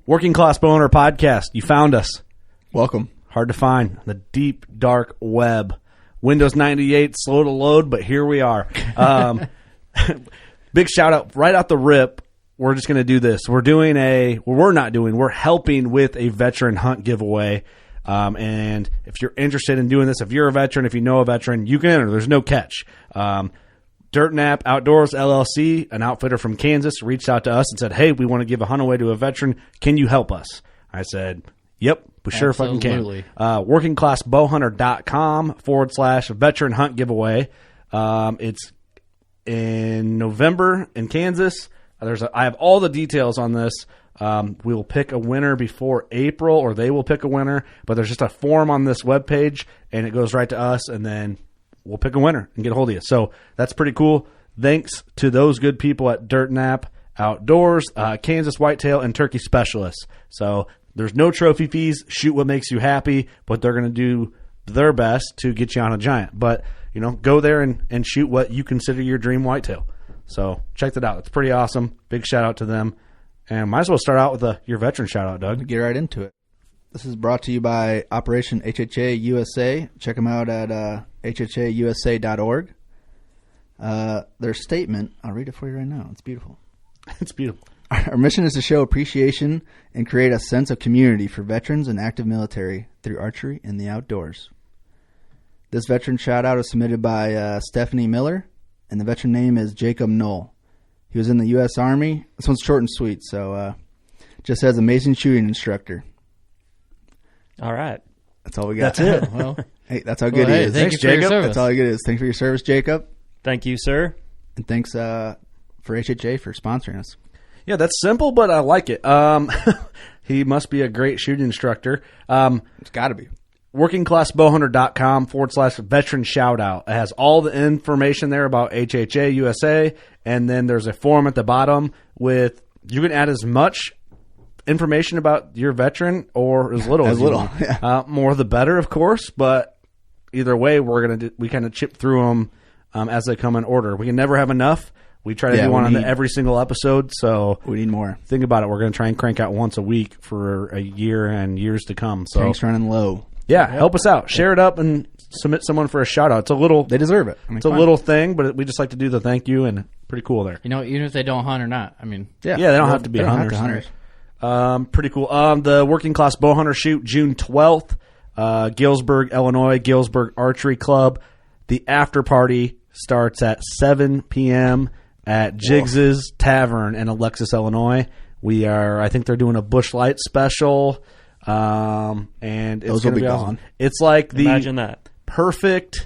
Working Class Bowhunter Podcast. You found us. Welcome. Hard to find. The deep, dark web. Windows 98, slow to load, but here we are. Big shout out right out the rip. We're just going to do this. We're helping with a veteran hunt giveaway. And if you're interested in doing this, if you're a veteran, if you know a veteran, you can enter. There's no catch. Dirt Nap Outdoors LLC, an outfitter from Kansas, reached out to us and said, hey, we want to give a hunt away to a veteran. Can you help us? I said, yep, we sure fucking can. WorkingClassBowhunter.com/veteran hunt giveaway. It's in November in Kansas. I have all the details on this. We will pick a winner before April, or they will pick a winner. But there's just a form on this webpage, and it goes right to us, and then we'll pick a winner and get a hold of you. So that's pretty cool. Thanks to those good people at Dirt Nap Outdoors, Kansas Whitetail, and Turkey Specialists. So there's no trophy fees. Shoot what makes you happy, but they're going to do their best to get you on a giant. But, you know, go there and shoot what you consider your dream whitetail. So check that out. It's pretty awesome. Big shout out to them. And might as well start out with your veteran shout out, Doug. Get right into it. This is brought to you by Operation HHA USA. Check them out at hhausa.org. Their statement, I'll read it for you right now. It's beautiful. It's beautiful. Our mission is to show appreciation and create a sense of community for veterans and active military through archery and the outdoors. This veteran shout out is submitted by Stephanie Miller, and the veteran name is Jacob Knoll. He was in the U.S. Army. This one's short and sweet, so just says amazing shooting instructor. All right. That's all we got. That's it. Well, hey, that's how good he is. Thanks, Jacob. That's all good is. Thanks for your service, Jacob. Thank you, sir. And thanks for HHA for sponsoring us. Yeah, that's simple, but I like it. He must be a great shooting instructor. It's got to be. WorkingClassBowhunter.com/veteran shout out. It has all the information there about HHA USA, and then there's a form at the bottom with you can add as much information about your veteran or as little as little. Yeah. More the better, of course, but either way, we kind of chip through them as they come in order. We can never have enough. We try to do one on every single episode, so we need more. Think about it. We're going to try and crank out once a week for a year and years to come. So Tank's running low. Yeah, help us out. Share it up and submit someone for a shout out. It's a little. They deserve it. It's a little thing, but we just like to do the thank you, and pretty cool there. You know, even if they don't hunt or not, I mean, yeah, they don't have to be hunters. Pretty cool. The Working Class Bowhunter shoot June 12th, Galesburg, Illinois, Galesburg Archery Club. The after party starts at 7 p.m. at Jiggs's Tavern in Alexis, Illinois. I think they're doing a Busch Light special, and it's going to be gone. Awesome. It's like Imagine that. Perfect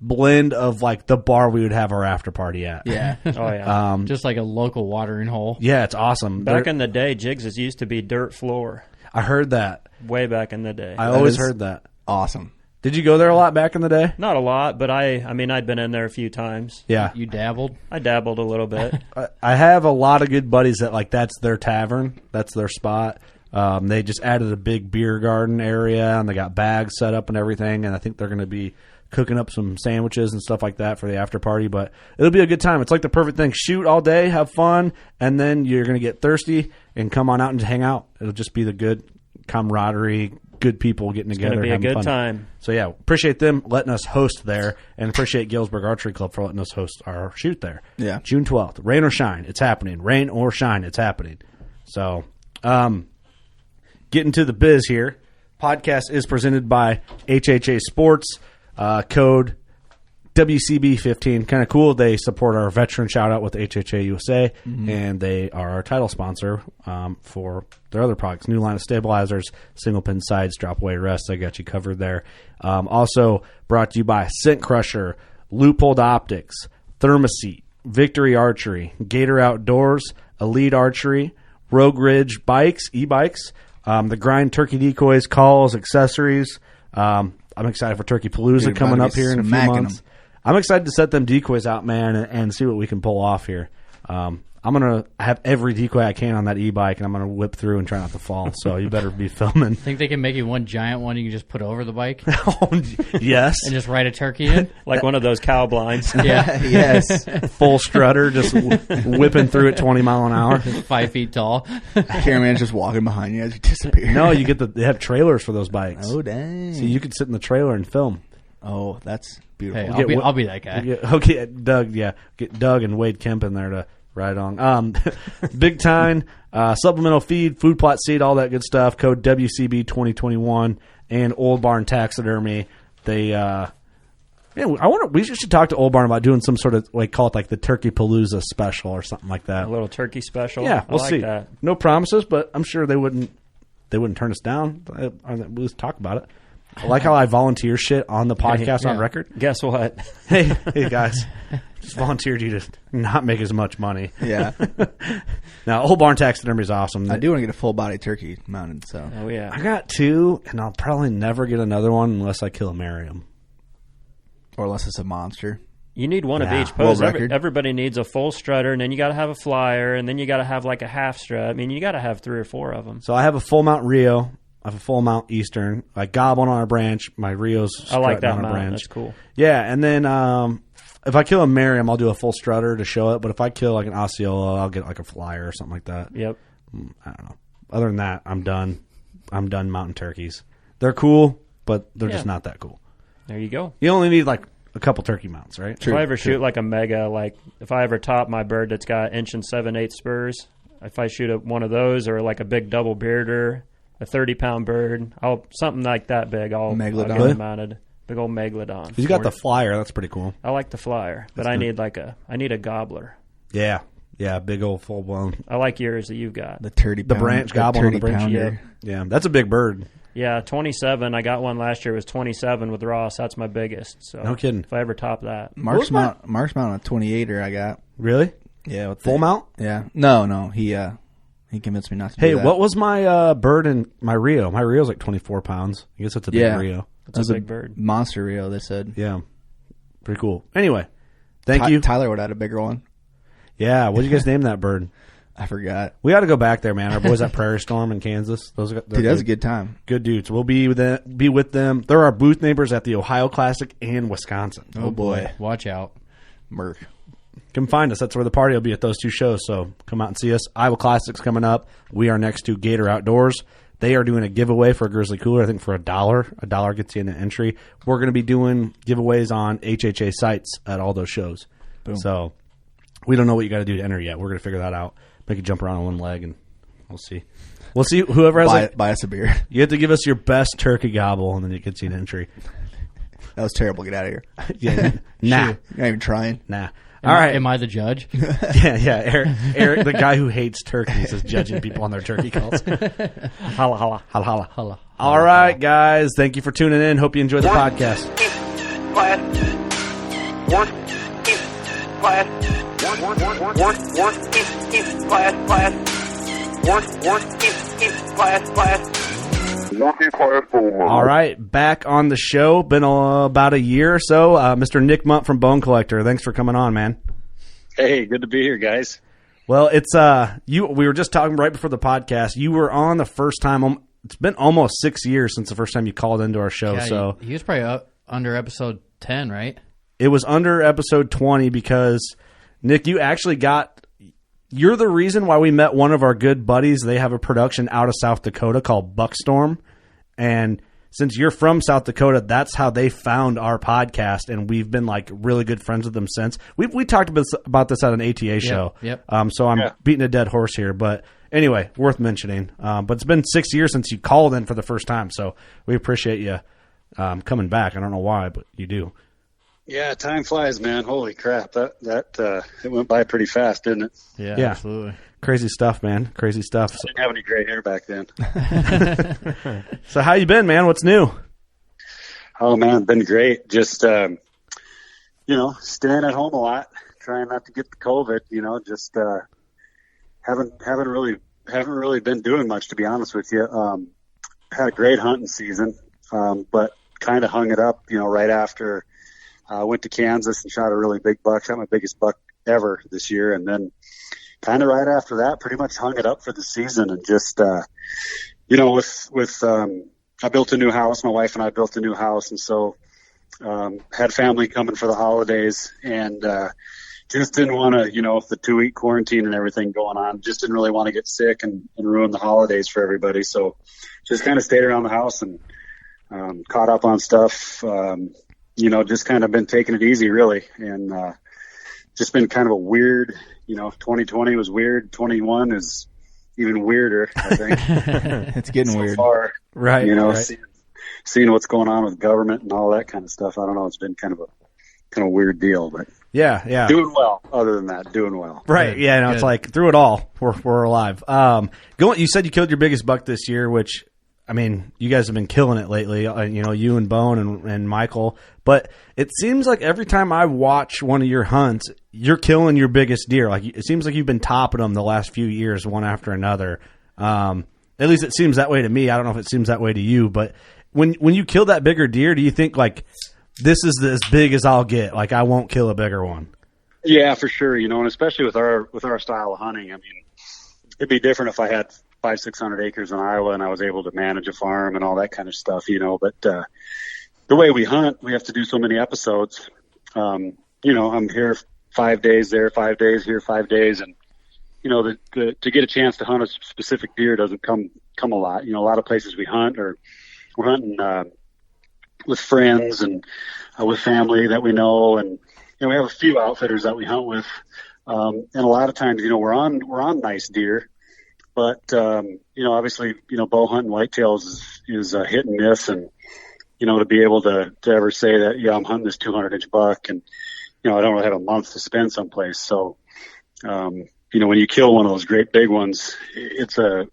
blend of like the bar we would have our after party at. Yeah. Oh, yeah. Just like a local watering hole. Yeah, it's awesome. Back in the day, Jiggs's used to be dirt floor. I heard that. Way back in the day. I always heard that. Awesome. Did you go there a lot back in the day? Not a lot, but I'd been in there a few times. Yeah. You dabbled? I dabbled a little bit. I have a lot of good buddies that that's their tavern. That's their spot. They just added a big beer garden area, and they got bags set up and everything, and I think they're going to be cooking up some sandwiches and stuff like that for the after party, but it'll be a good time. It's like the perfect thing. Shoot all day, have fun, and then you're going to get thirsty and come on out and just hang out. It'll just be the good camaraderie, good people getting together. It's going to be a good fun time. So, yeah, appreciate them letting us host there, and appreciate Galesburg Archery Club for letting us host our shoot there. Yeah. June 12th. Rain or shine, it's happening. Rain or shine, it's happening. So, getting to the biz here. Podcast is presented by HHA Sports. Code WCB15. Kind of cool. They support our veteran shout out with HHA USA, and they are our title sponsor for their other products. New line of stabilizers, single pin sides, drop away rests. I got you covered there. Also brought to you by Scent Crusher, Leupold Optics, ThermaSeat, Victory Archery, Gator Outdoors, Elite Archery, Rogue Ridge Bikes, e-bikes, the Grind Turkey Decoys, Calls, Accessories. I'm excited for Turkey Palooza coming up here in a few months. I'm excited to set them decoys out, man, and see what we can pull off here. I have every decoy I can on that e-bike, and I'm gonna whip through and try not to fall. So you better be filming. Think they can make you one giant one you can just put over the bike Yes, and just ride a turkey in? Like one of those cow blinds. Yeah. Yes. full strutter, just whipping through at 20 mile an hour. 5 feet tall. Cameraman's just walking behind you as you disappear. No, you get they have trailers for those bikes. Oh, dang. So you could sit in the trailer and film. Oh, that's beautiful. Hey, I'll be that guy. Okay, Doug. Yeah, get Doug and Wade Kemp in there to ride on. Big Tine, supplemental feed, food plot seed, all that good stuff. Code WCB 2021 and Old Barn Taxidermy. They, I wonder. We should talk to Old Barn about doing some sort of call it like the Turkey Palooza special or something like that. A little turkey special. Yeah, we'll I like see. That. No promises, but I'm sure they wouldn't turn us down. We'll just talk about it. I like how I volunteer shit on the podcast on record. Guess what? Hey guys, just volunteered you to not make as much money. Yeah. Now, Old Barn Taxidermy is awesome. I do want to get a full body turkey mounted, so. Oh, yeah. I got 2, and I'll probably never get another one unless I kill a Merriam. Or unless it's a monster. You need one of Yeah, each pose. world record. Everybody needs a full strutter, and then you got to have a flyer, and then you got to have like a half strut. I mean, you got to have 3 or 4 of them. So I have a full mount Rio. I have a full mount Eastern. I gob one on a branch. My Rio's I like strutting that on a mount. branch. That's cool. Yeah, and then if I kill a Merriam, I'll do a full strutter to show it. But if I kill like an Osceola, I'll get like a flyer or something like that. Yep. I don't know. Other than that, I'm done. I'm done mounting turkeys. They're cool, but they're just not that cool. There you go. You only need like a couple turkey mounts, right? If I ever shoot like a mega, like if I ever top my bird that's got 1 7/8 spurs, if I shoot one of those or like a big double bearder, a 30-pound bird, something like that big, I'll get Megalodon? it mounted. Big old Megalodon. You got the flyer. That's pretty cool. I like the flyer, but I need a gobbler. Yeah, big old full blown. I like yours that you've got. The branch gobble on the branch. pounder. Yeah, that's a big bird. Yeah, 27. I got one last year. It was 27 with Ross. That's my biggest. So No kidding. If I ever top that, Mark's mount on a 28er I got. Really? Yeah, with Full mount? Yeah. No. He convinced me not to do Hey, that. what was my bird in my Rio? My Rio's like 24 pounds. I guess that's a big Yeah. Rio. it's a big bird. Monster Rio, they said. Yeah, pretty cool. Anyway, thank you. Tyler would have had a bigger one. Yeah, what did you guys name that bird? I forgot. We got to go back there, man. Our boys at Prairie Storm in Kansas. Dude, Dude, that was a good time. Good dudes. We'll be with them. They're our booth neighbors at the Ohio Classic and Wisconsin. Oh, boy. Watch out. Merc. Come find us. That's where the party will be, at those 2 shows. So come out and see us. Iowa Classic's coming up. We are next to Gator Outdoors. They are doing a giveaway for a Grizzly Cooler, I think for $1. $1 gets you an entry. We're going to be doing giveaways on HHA sites at all those shows. Boom. So we don't know what you got to do to enter yet. We're going to figure that out. Make it jump around on one leg, and we'll see. We'll see whoever has buy us a beer. You have to give us your best turkey gobble, and then it gets you an entry. That was terrible. Get out of here. Yeah, nah, You're not even trying. nah. All right. Am I the judge? Yeah. Eric, the guy who hates turkeys, is judging people on their turkey calls. Holla, holla, holla, holla. Holla. All right, guys. Thank you for tuning in. Hope you enjoyed the podcast. All right, back on the show. Been about a year or so. Mr. Nick Mundt from Bone Collector. Thanks for coming on, man. Hey, good to be here, guys. Well, it's you. We were just talking right before the podcast. You were on the first time. It's been almost 6 years since the first time you called into our show. Yeah, so he was probably under episode 10, right? it was under episode 20 because Nick, you actually you're the reason why we met one of our good buddies. They have a production out of South Dakota called Buckstorm, and since you're from South Dakota, that's how they found our podcast, and we've been like really good friends with them since. We talked about this at an ATA show. Yep. So I'm beating a dead horse here, but anyway, worth mentioning. But it's been 6 years since you called in for the first time, so we appreciate you coming back. I don't know why, but you do. Yeah, time flies, man. Holy crap! That it went by pretty fast, didn't it? Yeah, Yeah. absolutely. Crazy stuff, man. Crazy stuff. I didn't have any gray hair back then. So how you been, man? What's new? Oh man, been great. Just staying at home a lot, trying not to get the COVID. Just haven't really been doing much, to be honest with you. Had a great hunting season, but kind of hung it up. Right after I went to Kansas and shot a really big buck. Shot my biggest buck ever this year, and then kind of right after that, pretty much hung it up for the season and just, you know, I built a new house. My wife and I built a new house. And so, had family coming for the holidays and, just didn't want to, you know, the 2-week quarantine and everything going on, just didn't really want to get sick and ruin the holidays for everybody. So just kind of stayed around the house and, caught up on stuff, you know, just kind of been taking it easy really. And, just been kind of a weird, you know, 2020 was weird. 21 is even weirder, I think. It's getting weird. Far, right. You know, right. Seeing what's going on with government and all that kind of stuff. I don't know. It's been kind of a weird deal, but yeah. Doing well. Other than that, doing well. Right. Good, yeah. No, good. it's like through it all, we're alive. You said you killed your biggest buck this year, which, I mean, you guys have been killing it lately, you know, you and Bone and Michael. But it seems like every time I watch one of your hunts, you're killing your biggest deer. Like it seems like you've been topping them the last few years, one after another. At least it seems that way to me. I don't know if it seems that way to you. But when you kill that bigger deer, do you think like this is as big as I'll get? Like I won't kill a bigger one. Yeah, for sure. You know, and especially with our style of hunting. I mean, it'd be different if I had 500-600 acres in Iowa and I was able to manage a farm and all that kind of stuff, you know, but, the way we hunt, we have to do so many episodes. You know, I'm here 5 days there, 5 days here, 5 days. And, you know, to get a chance to hunt a specific deer doesn't come a lot. You know, a lot of places we hunt or we're hunting, with friends and with family that we know. And, you know, we have a few outfitters that we hunt with. And a lot of times, you know, we're on nice deer. But, you know, obviously, you know, bow hunting whitetails is a hit and miss. And, you know, to be able to ever say that, yeah, I'm hunting this 200-inch buck and, you know, I don't really have a month to spend someplace. So, you know, when you kill one of those great big ones, it's a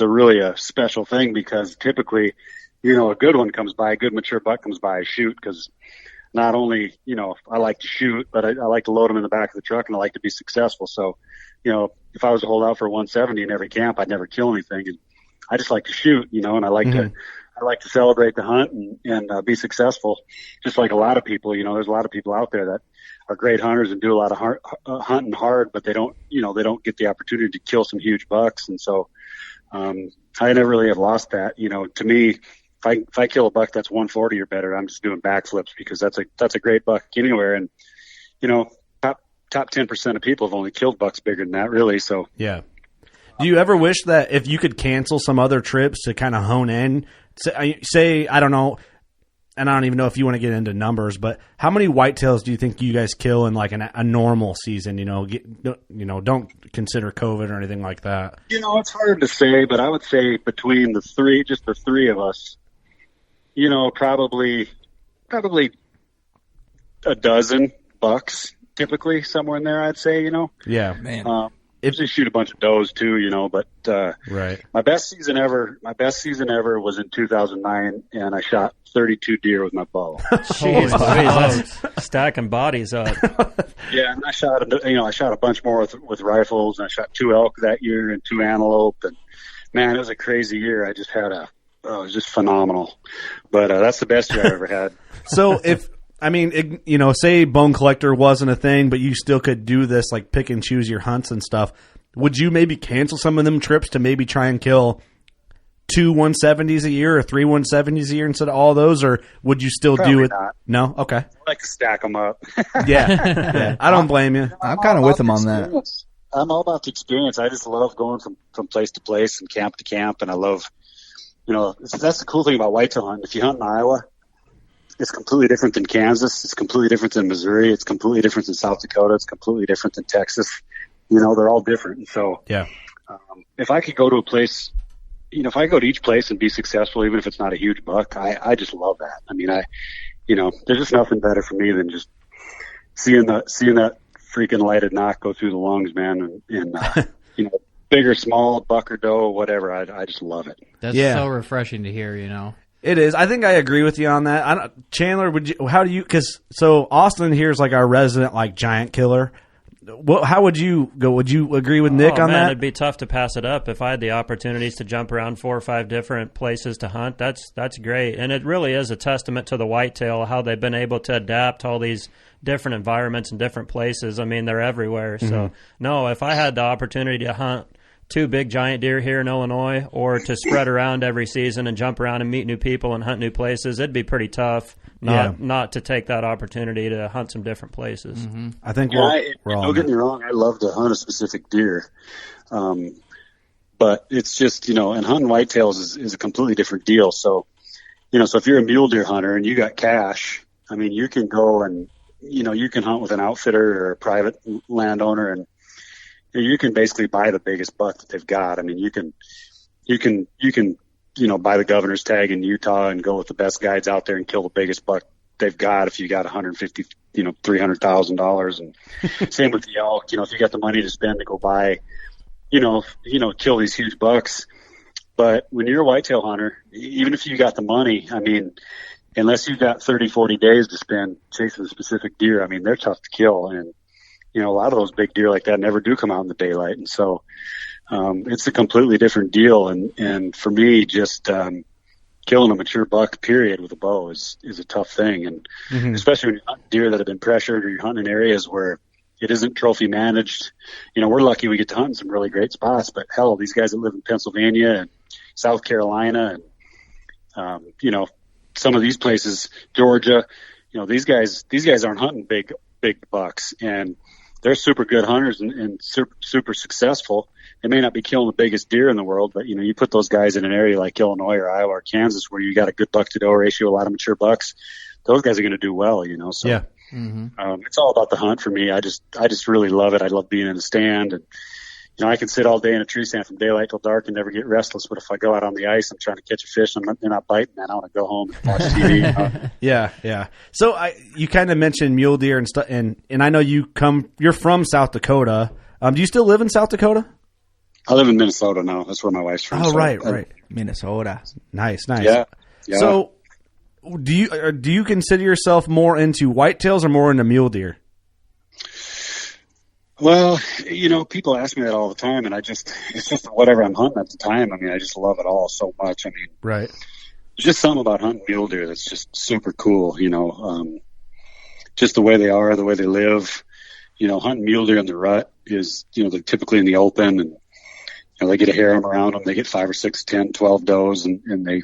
really a special thing because typically, you know, a good one comes by, a good mature buck comes by, I shoot because not only, you know, I like to shoot, but I like to load them in the back of the truck and I like to be successful. So, you know, if I was to hold out for 170 in every camp, I'd never kill anything. And I just like to shoot, you know, and I like to celebrate the hunt and be successful. Just like a lot of people, you know, there's a lot of people out there that are great hunters and do a lot of hunting hard, but they don't get the opportunity to kill some huge bucks. And so, I never really have lost that, you know, to me, if I kill a buck that's 140 or better, I'm just doing backflips because that's a great buck anywhere. And, you know, top 10% of people have only killed bucks bigger than that, really. So yeah. Do you ever wish that if you could cancel some other trips to kind of hone in, say I don't know, and I don't even know if you want to get into numbers, but how many whitetails do you think you guys kill in like a normal season? You know, don't consider COVID or anything like that. You know, it's hard to say, but I would say between the three of us, you know, probably a dozen bucks. Typically somewhere in there, I'd say, you know. Yeah, man. If they shoot a bunch of does too, you know, but right. My best season ever was in 2009, and I shot 32 deer with my bow. Jeez, that's stacking bodies up. Yeah, and I shot a bunch more with rifles, and I shot 2 elk that year and 2 antelope, and man, it was a crazy year. I just had it was just phenomenal. But that's the best year I ever had. So you know, say bone collector wasn't a thing, but you still could do this, like pick and choose your hunts and stuff. Would you maybe cancel some of them trips to maybe try and kill 2 170s a year or 3 170s a year instead of all those, or would you still Probably do it? Not. No? Okay. I like to stack them up. Yeah. I don't blame you. I'm kind of with him on that. I'm all about the experience. I just love going from place to place and camp to camp, and I love, you know, that's the cool thing about whitetail hunting. If you hunt in Iowa, it's completely different than Kansas. It's completely different than Missouri. It's completely different than South Dakota. It's completely different than Texas. You know, they're all different. And so, yeah. If I could go to a place, you know, if I go to each place and be successful, even if it's not a huge buck, I just love that. I mean, you know, there's just nothing better for me than just seeing that freaking lighted knock go through the lungs, man. And you know, big or small, buck or doe, whatever. I just love it. That's so refreshing to hear, you know. It is. I think I agree with you on that. Chandler, how do you? Because so Austin here is like our resident like giant killer, how would you go? Would you agree with Nick on that? It'd be tough to pass it up. If I had the opportunities to jump around 4 or 5 different places to hunt, that's great. And it really is a testament to the whitetail, how they've been able to adapt to all these different environments and different places. I mean, they're everywhere. So, no, if I had the opportunity to hunt 2 big giant deer here in Illinois, or to spread around every season and jump around and meet new people and hunt new places, it'd be pretty tough not to take that opportunity to hunt some different places. I think we're all. Don't get me wrong, I love to hunt a specific deer, but it's just, and hunting whitetails is a completely different deal. So, so if you're a mule deer hunter and you got cash, I mean, you can go and you can hunt with an outfitter or a private landowner, and you can basically buy the biggest buck that they've got. I mean, you can buy the governor's tag in Utah and go with the best guides out there and kill the biggest buck they've got if you got $150,000, $300,000. And same with the elk. If you got the money to spend to go buy, kill these huge bucks. But when you're a whitetail hunter, even if you got the money, I mean, unless you've got 30, 40 days to spend chasing a specific deer, I mean, they're tough to kill. And a lot of those big deer like that never do come out in the daylight. And so, it's a completely different deal. And for me, just, killing a mature buck period with a bow is a tough thing. And especially when you're hunting deer that have been pressured, or you're hunting in areas where it isn't trophy managed. We're lucky we get to hunt in some really great spots, but hell, these guys that live in Pennsylvania and South Carolina and, some of these places, Georgia, these guys aren't hunting big bucks, and they're super good hunters and super successful. They may not be killing the biggest deer in the world, but you put those guys in an area like Illinois or Iowa or Kansas where you got a good buck to doe ratio, a lot of mature bucks, those guys are going to do well, So yeah. It's all about the hunt for me. I just really love it. I love being in the stand, and I can sit all day in a tree stand from daylight till dark and never get restless. But if I go out on the ice, I'm trying to catch a fish, and they're not biting, man, I want to go home and watch TV. Yeah. So you kind of mentioned mule deer and stuff, and I know you're from South Dakota. Do you still live in South Dakota? I live in Minnesota now. That's where my wife's from. Oh, right. Minnesota. Nice. Yeah. So, do you consider yourself more into whitetails or more into mule deer? Well, people ask me that all the time, and it's just whatever I'm hunting at the time. I mean, I just love it all so much. I mean, right. There's just something about hunting mule deer that's just super cool, just the way they are, the way they live. Hunting mule deer in the rut is, they're typically in the open, and, they get a harem around them. They get 5 or 6, 10, 12 does, and they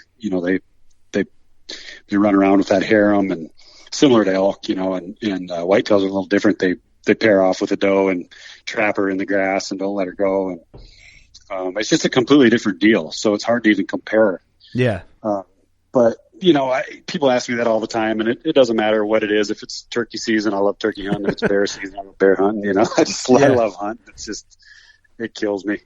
run around with that harem, and similar to elk, and whitetails are a little different. They pair off with a doe and trap her in the grass and don't let her go. And it's just a completely different deal. So it's hard to even compare. Yeah. But, people ask me that all the time, and it doesn't matter what it is. If it's turkey season, I love turkey hunting. If it's bear season, I love bear hunting. I love hunting. It's just, it kills me.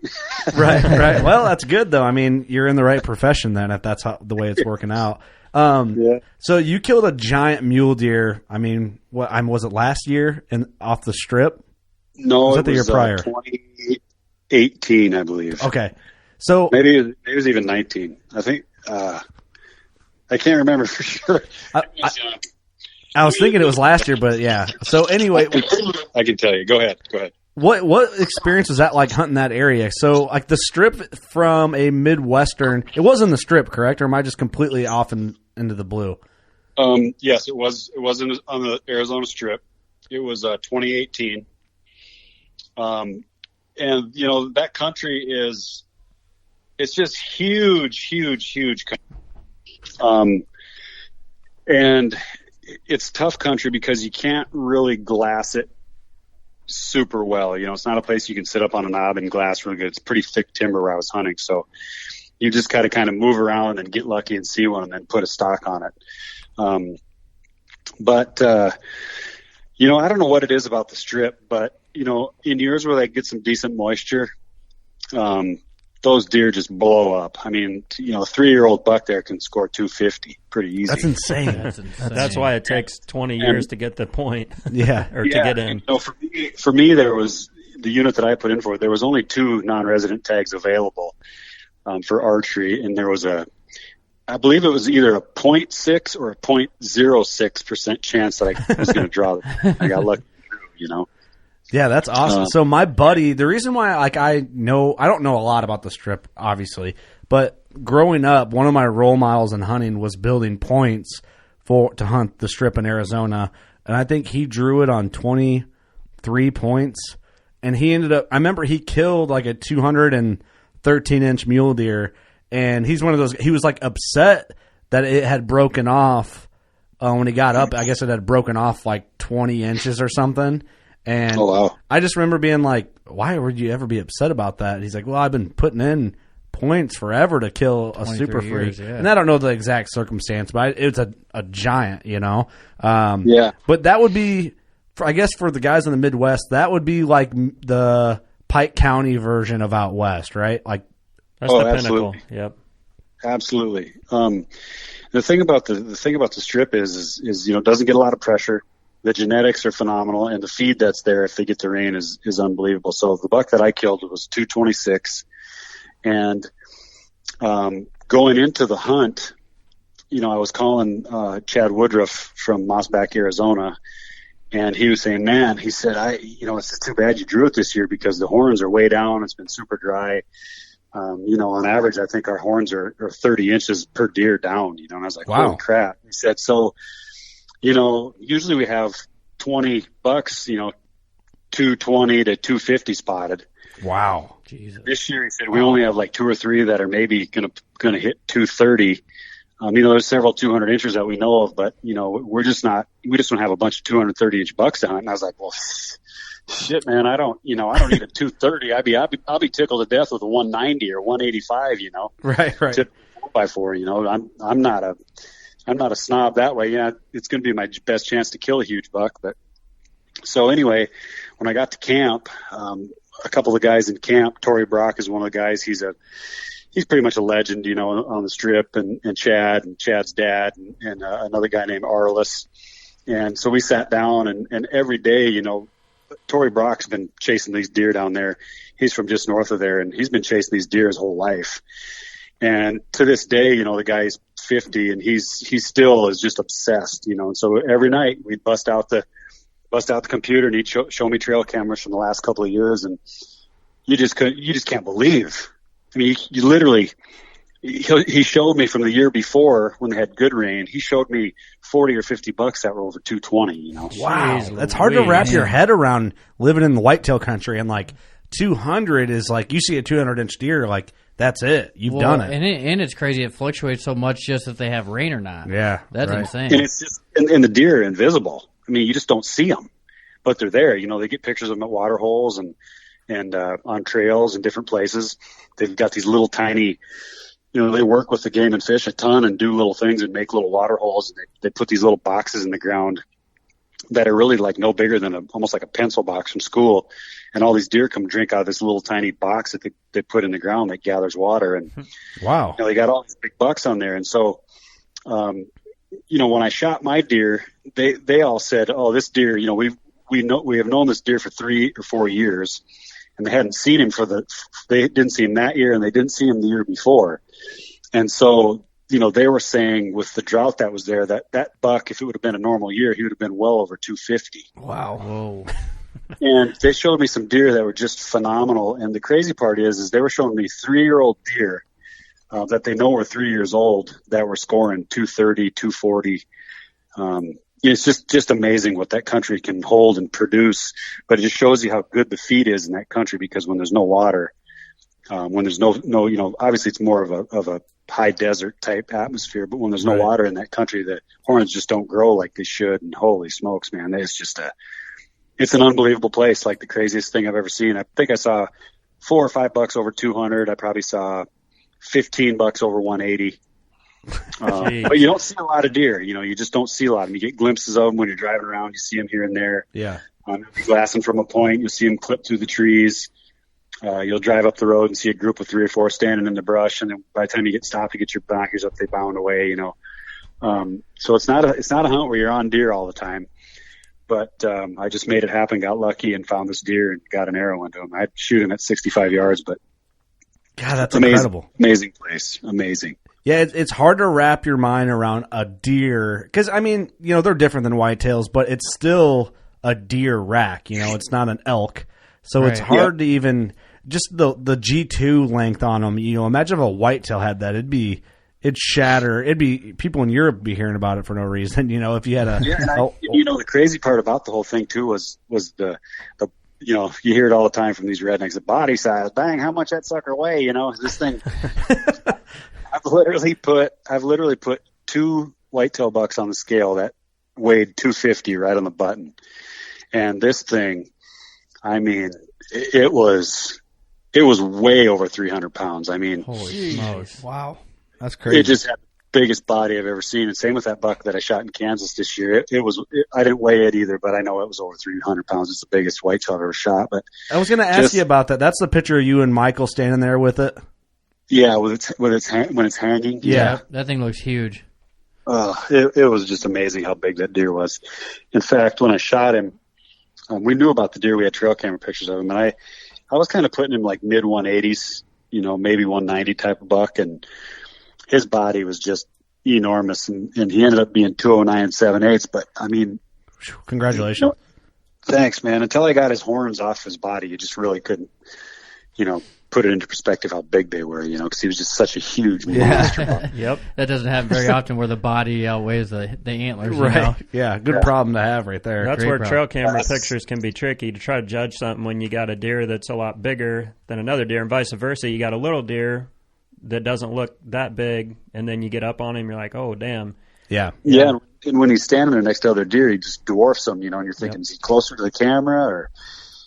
Right. Well, that's good, though. I mean, you're in the right profession then, if that's the way it's working out. So you killed a giant mule deer. I mean, was it last year off the strip? No, was it the year prior? 2018, I believe. Okay, so maybe it was even 19. I think I can't remember for sure. I was thinking it was last year, but yeah. So anyway, I can tell you. Go ahead. What experience was that like hunting that area? So like the strip from a Midwestern, it wasn't the strip, correct? Or am I just completely off into the blue? Yes, it was. It was on the Arizona Strip. It was 2018. And that country it's just huge country. And it's tough country because you can't really glass it super well. It's not a place you can sit up on a knob and glass really good. It's pretty thick timber where I was hunting. So you just got to kind of move around and get lucky and see one and then put a stock on it. But I don't know what it is about the strip, but in years where they get some decent moisture, those deer just blow up. I mean, a 3-year-old buck there can score 250 pretty easy. That's insane. That's why it takes 20 years to get the point. Yeah. Or to get in. For me, there was the unit that I put in for, there was only 2 non-resident tags available for archery. And there was I believe it was either a 0.6 or a 0.06% chance that I was going to draw them. I got lucky, Yeah, that's awesome. So my buddy, the reason why I don't know a lot about the Strip, obviously, but growing up, one of my role models in hunting was building points to hunt the Strip in Arizona, and I think he drew it on 23 points, and he ended up. I remember he killed like a 213-inch mule deer, and he's one of those. He was like upset that it had broken off when he got up. I guess it had broken off like 20 inches or something. And I just remember being like, why would you ever be upset about that? And he's like, well, I've been putting in points forever to kill a super freak. Yeah. And I don't know the exact circumstance, but it's a giant, you know? Yeah. But that would be, I guess for the guys in the Midwest, that would be like the Pike County version of out West, right? Like that's the absolutely. pinnacle. Yep. Absolutely. The thing about the Strip is it doesn't get a lot of pressure. The genetics are phenomenal, and the feed that's there if they get the rain is unbelievable. So the buck that I killed was 226, and going into the hunt, I was calling Chad Woodruff from Mossback, Arizona, and he was saying, man, he said, it's just too bad you drew it this year because the horns are way down. It's been super dry. On average, I think our horns are 30 inches per deer down, and I was like, wow. Holy crap. He said, so, usually we have 20 bucks, 220 to 250 spotted. Wow. Jesus. This year, he said, we only have like 2 or 3 that are maybe going to hit 230. There's several 200 inches that we know of, but, we just don't have a bunch of 230 inch bucks to hunt. And I was like, well, shit, man, I don't need a 230. I'll be tickled to death with a 190 or 185, Right. 4x4, I'm not a snob that way. Yeah, it's going to be my best chance to kill a huge buck. But so anyway, when I got to camp, a couple of guys in camp, Torrey Brock is one of the guys. He's pretty much a legend, on the Strip, and Chad's dad, and another guy named Arliss. And so we sat down, and every day, Torrey Brock's been chasing these deer down there. He's from just north of there, and he's been chasing these deer his whole life. And to this day, the guy's 50, and he still is just obsessed, And so every night we'd bust out the computer, and he'd show me trail cameras from the last couple of years, and you just can't believe. I mean, you literally, he showed me from the year before when they had good rain. He showed me 40 or 50 bucks that were over 220. Wow, Jeez, that's hard to wrap your head around living in the whitetail country, and like 200 is like you see a 200-inch deer, like. That's it. You've done it. And it's crazy. It fluctuates so much just if they have rain or not. Yeah. That's insane. And it's just, and the deer are invisible. I mean, you just don't see them, but they're there. They get pictures of them at water holes and on trails and different places. They've got these little tiny, they work with the game and fish a ton and do little things and make little water holes. And they put these little boxes in the ground that are really like no bigger than almost like a pencil box from school. And all these deer come drink out of this little tiny box that they put in the ground that gathers water. And wow, they got all these big bucks on there. And so, when I shot my deer, they all said, "Oh, this deer, we have known this deer for 3 or 4 years," and they hadn't seen him they didn't see him that year, and they didn't see him the year before. And so, they were saying with the drought that was there, that buck, if it would have been a normal year, he would have been well over 250. Wow. Whoa. And they showed me some deer that were just phenomenal. And the crazy part is they were showing me 3-year-old deer that they know were 3 years old that were scoring 230, 240. It's just amazing what that country can hold and produce. But it just shows you how good the feed is in that country, because when there's no water, when there's no, obviously it's more of a high desert type atmosphere, but when there's no water in that country, the horns just don't grow like they should. And holy smokes, man, it's an unbelievable place. Like the craziest thing I've ever seen. I think I saw 4 or 5 bucks over 200. I probably saw 15 bucks over 180. But you don't see a lot of deer. You just don't see a lot of them. You get glimpses of them when you're driving around. You see them here and there. Yeah. Glassing from a point, you'll see them clip through the trees. You'll drive up the road and see a group of 3 or 4 standing in the brush, and then by the time you get stopped, you get your binoculars up, they bound away. So it's not a hunt where you're on deer all the time. But I just made it happen, got lucky, and found this deer and got an arrow into him. I'd shoot him at 65 yards, but God, that's incredible. Amazing place. Amazing. Yeah, it's hard to wrap your mind around a deer because, they're different than whitetails, but it's still a deer rack. It's not an elk, so it's Right. hard to even just the G2 length on them. Imagine if a whitetail had that, it'd shatter. It'd be people in Europe be hearing about it for no reason. If you had a the crazy part about the whole thing too was the you hear it all the time from these rednecks, the body size, bang, how much that sucker weigh, this thing. I've literally put 2 whitetail bucks on the scale that weighed 250 right on the button. And this thing, I mean, it was way over 300 pounds. I mean, Holy smokes. Wow. That's crazy. it just had the biggest body I've ever seen. And same with that buck that I shot in Kansas this year. I didn't weigh it either, but I know it was over 300 pounds. It's the biggest whitetail I've ever shot. But I was going to ask you about that. That's the picture of you and Michael standing there with it. yeah, when it's hanging. Yeah. That thing looks huge. It was just amazing how big that deer was. In fact, when I shot him, we knew about the deer. We had trail camera pictures of him, and I was kind of putting him like mid 180s, maybe 190 type of buck, and his body was just enormous, and he ended up being 209 7/8. But I mean, Congratulations. thanks, man. Until I got his horns off his body, you just really couldn't, put it into perspective how big they were, because he was just such a huge monster buck. Yep. That doesn't happen very often where the body outweighs the antlers. Right. You know? Yeah. Good problem to have right there. That's Great where problem. trail camera pictures can be tricky to try to judge something when you got a deer that's a lot bigger than another deer, and vice versa. You got a little deer that doesn't look that big, and then you get up on him, you're like, oh, damn. Yeah. Yeah, and when he's standing there next to other deer, he just dwarfs them, and you're thinking, is he closer to the camera? Or,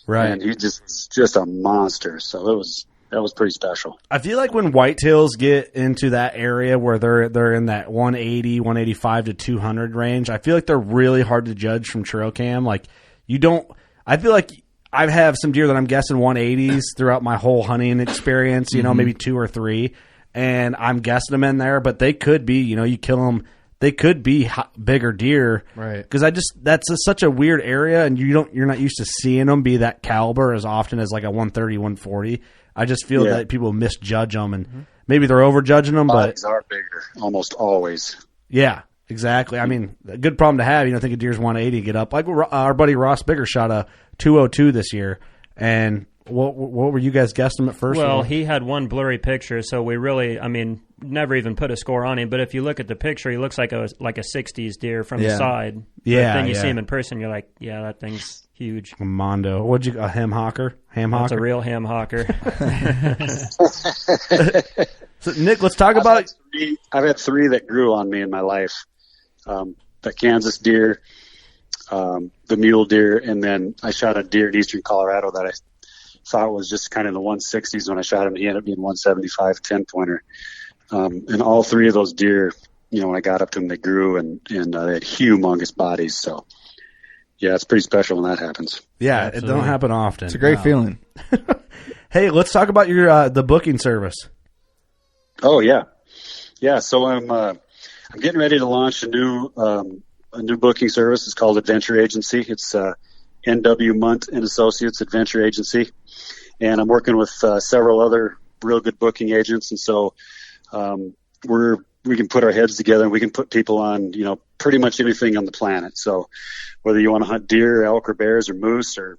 Right. And he just a monster. So that was pretty special. I feel like when whitetails get into that area where they're in that 180, 185 to 200 range, I feel like they're really hard to judge from trail cam. Like I feel like I have some deer that I'm guessing 180s throughout my whole hunting experience, maybe 2 or 3, and I'm guessing them in there, but they could be, you kill them, they could be bigger deer. Right. Because that's such a weird area, and you're not used to seeing them be that caliber as often as like a 130, 140. I just feel that people misjudge them, and maybe they're overjudging them. Bodies But are bigger, almost always. yeah, exactly. I mean, a good problem to have. Think a deer's 180, get up. Like our buddy Ross Bigger shot a 202 this year, and what were you guys guessing at first? Well, he had one blurry picture, so we really, never even put a score on him. But if you look at the picture, he looks like a 60s deer from the side. Yeah, But then you yeah. see him in person, you're like, yeah, that thing's huge. A Mondo. A ham hawker? That's a real ham hawker. So, Nick, let's talk about. I've had 3 that grew on me in my life. The Kansas deer, the mule deer, and then I shot a deer in eastern Colorado that I thought was just kind of in the 160s when I shot him. He ended up being 175 10-pointer. And all 3 of those deer, when I got up to them, they grew and they had humongous bodies. So, yeah, it's pretty special when that happens. Yeah, Absolutely. it don't happen often. It's a great feeling. Hey, let's talk about your the booking service. Oh yeah. So I'm getting ready to launch a new booking service. It's called Adventure Agency. It's NW Mundt and Associates Adventure Agency, and I'm working with several other real good booking agents. And so we can put our heads together and we can put people on pretty much anything on the planet. So whether you want to hunt deer, elk, or bears, or moose, or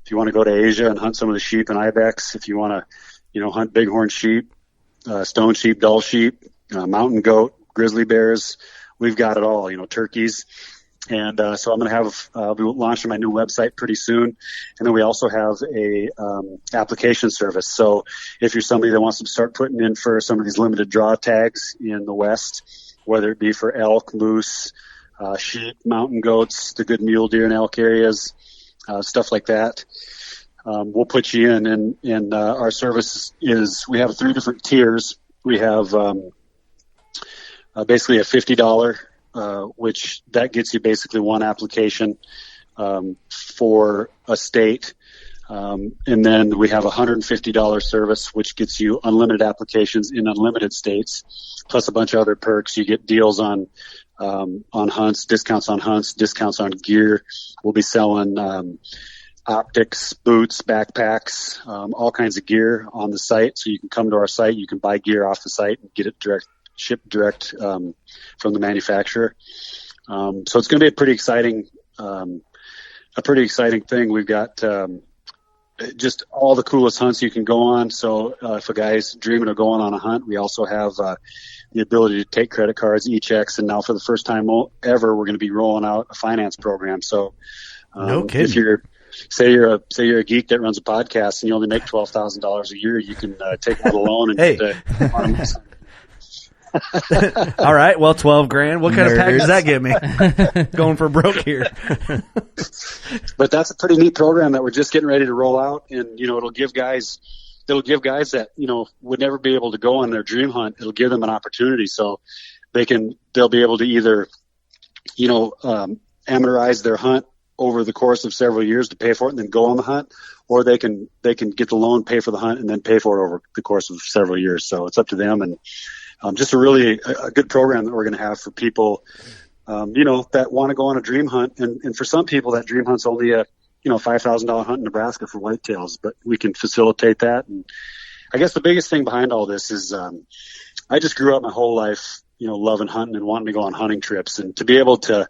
if you want to go to Asia and hunt some of the sheep and ibex, if you want to hunt bighorn sheep, stone sheep, dull sheep, mountain goat, grizzly bears, we've got it all, turkeys. And so I'm going to have I'll be launching my new website pretty soon. And then we also have a application service. So if you're somebody that wants to start putting in for some of these limited draw tags in the West, whether it be for elk, moose, sheep, mountain goats, the good mule deer and elk areas, stuff like that, we'll put you in. And our service is, we have 3 different tiers. We have basically a $50, which that gets you basically one application for a state. And then we have a $150 service, which gets you unlimited applications in unlimited states, plus a bunch of other perks. You get deals on hunts, discounts on gear. We'll be selling optics, boots, backpacks, all kinds of gear on the site. So you can come to our site, you can buy gear off the site and get it shipped direct from the manufacturer. So it's going to be a pretty exciting a pretty exciting thing. We've got just all the coolest hunts you can go on. So if a guy's dreaming of going on a hunt, we also have the ability to take credit cards, e-checks, and now for the first time ever, we're going to be rolling out a finance program. So no kidding. If you're say you're a geek that runs a podcast and you only make $12,000 a year, you can take out a loan and hey. All right, well, $12,000. What kind of package does that get me? Going for broke here. But that's a pretty neat program that we're just getting ready to roll out, and it'll give guys that would never be able to go on their dream hunt. It'll give them an opportunity, so they'll be able to either amortize their hunt over the course of several years to pay for it and then go on the hunt, or they can get the loan, pay for the hunt, and then pay for it over the course of several years. So it's up to them, and just a good program that we're going to have for people, that want to go on a dream hunt. And for some people, that dream hunt's only a $5,000 hunt in Nebraska for whitetails, but we can facilitate that. And I guess the biggest thing behind all this is I just grew up my whole life, loving hunting and wanting to go on hunting trips, and to be able to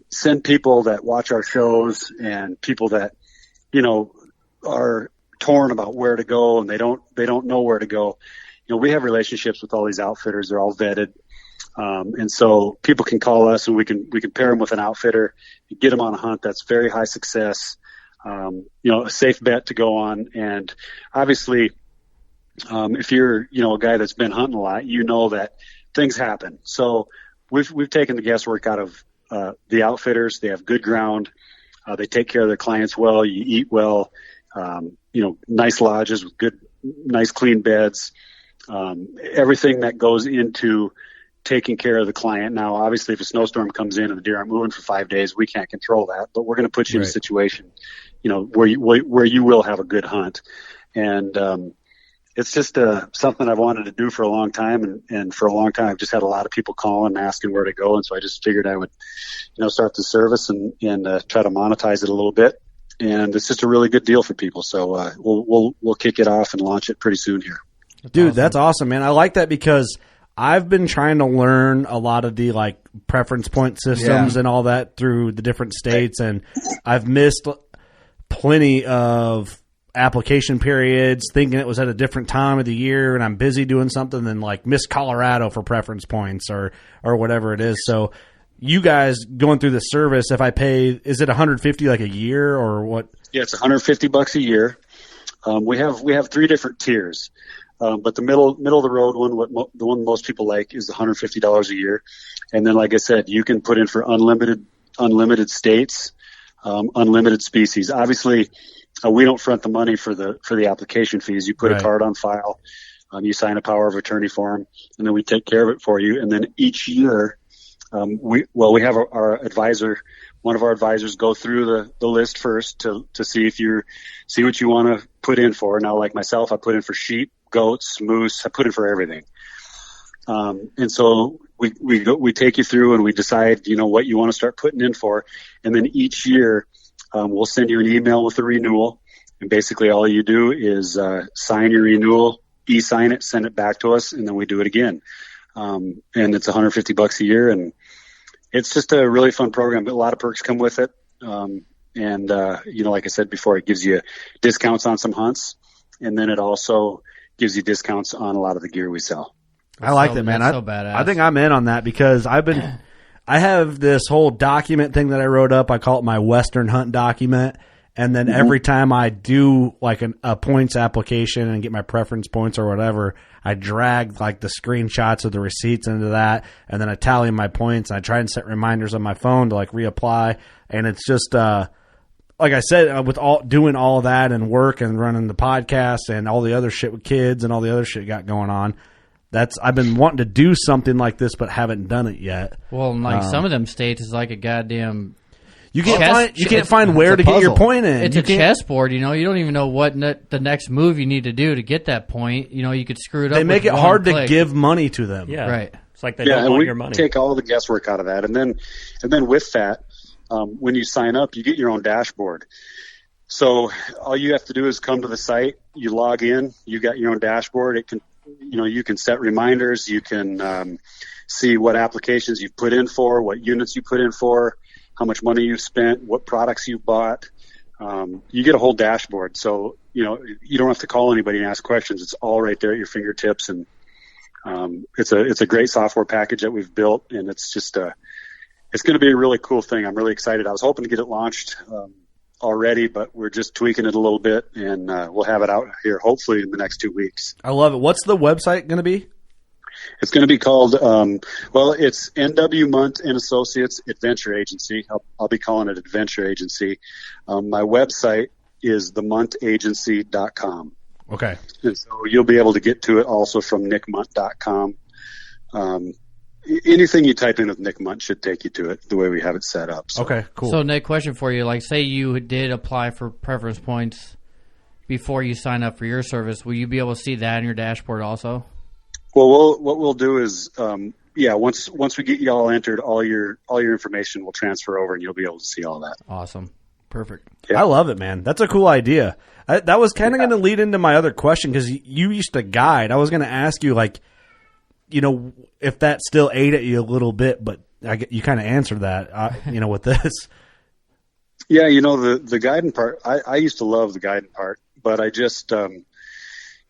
send people that watch our shows and people that are torn about where to go and they don't know where to go. We have relationships with all these outfitters. They're all vetted. And so people can call us and we can pair them with an outfitter, get them on a hunt that's very high success, a safe bet to go on. And obviously, if you're, a guy that's been hunting a lot, that things happen. So we've taken the guesswork out of the outfitters. They have good ground. They take care of their clients well. You eat well, nice lodges with good, nice, clean beds. Everything that goes into taking care of the client. Now, obviously, if a snowstorm comes in and the deer aren't moving for 5 days, we can't control that, but we're going to put you in a situation, where you will have a good hunt. And, it's just something I've wanted to do for a long time. And for a long time, I've just had a lot of people calling and asking where to go. And so I just figured I would, start the service and try to monetize it a little bit. And it's just a really good deal for people. So, we'll kick it off and launch it pretty soon here. That's awesome, man. I like that because I've been trying to learn a lot of the preference point systems and all that through the different states, and I've missed plenty of application periods thinking it was at a different time of the year and I'm busy doing something, then miss Colorado for preference points or whatever it is. So you guys going through the service, if I pay, is it $150 a year or what? Yeah, it's $150 a year. We have 3 different tiers. But the middle of the road one, the one most people like, is $150 a year. And then, like I said, you can put in for unlimited states, unlimited species. Obviously, we don't front the money for the application fees. You put a card on file, you sign a power of attorney form, and then we take care of it for you. And then each year, we have our advisor. One of our advisors go through the list first to see see what you want to put in for. Now, like myself, I put in for sheep, goats, moose. I put in for everything. And so we take you through and we decide, what you want to start putting in for. And then each year, we'll send you an email with a renewal. And basically all you do is, sign your renewal, e-sign it, send it back to us, and then we do it again. And it's $150 a year, and it's just a really fun program, but a lot of perks come with it. And like I said before, it gives you discounts on some hunts, and then it also gives you discounts on a lot of the gear we sell. I like that, man. So badass. I think I'm in on that because I have this whole document thing that I wrote up. I call it my Western Hunt document. And then every time I do a points application and get my preference points or whatever, I drag the screenshots of the receipts into that, and then I tally my points. And I try and set reminders on my phone to reapply. And it's just like I said, with doing all that and work and running the podcast and all the other shit with kids and all the other shit got going on. I've been wanting to do something like this, but haven't done it yet. Well, some of them states is like a goddamn. You can't find where to get your point in. It's a chessboard, you don't even know what the next move you need to do to get that point. You could screw it up. They make it hard to give money to them. Yeah, right. It's like they don't want your money. Take all the guesswork out of that, and then with that, when you sign up, you get your own dashboard. So all you have to do is come to the site. You log in. You got your own dashboard. It can, you can set reminders. You can see what applications you've put in for, what units you put in for, how much money you've spent, what products you've bought. You get a whole dashboard. So, you don't have to call anybody and ask questions. It's all right there at your fingertips. And it's a great software package that we've built, and it's just it's going to be a really cool thing. I'm really excited. I was hoping to get it launched already, but we're just tweaking it a little bit, and we'll have it out here hopefully in the next 2 weeks. I love it. What's the website going to be? It's going to be called, it's NW Mundt and Associates Adventure Agency. I'll be calling it Adventure Agency. My website is themuntagency.com. Okay. And so you'll be able to get to it also from nickmundt.com. Anything you type in with Nick Mundt should take you to it the way we have it set up. So. Okay, cool. So, Nick, question for you. Like, say you did apply for preference points before you sign up for your service. Will you be able to see that in your dashboard also? Well, what we'll do is, once we get you all entered, all your information will transfer over, and you'll be able to see all that. Awesome. Perfect. Yeah. I love it, man. That's a cool idea. That was kind of going to lead into my other question, because you used to guide. I was going to ask you, like, if that still ate at you a little bit, but you kind of answered that, with this. Yeah, the guiding part, I used to love the guiding part, but I just, I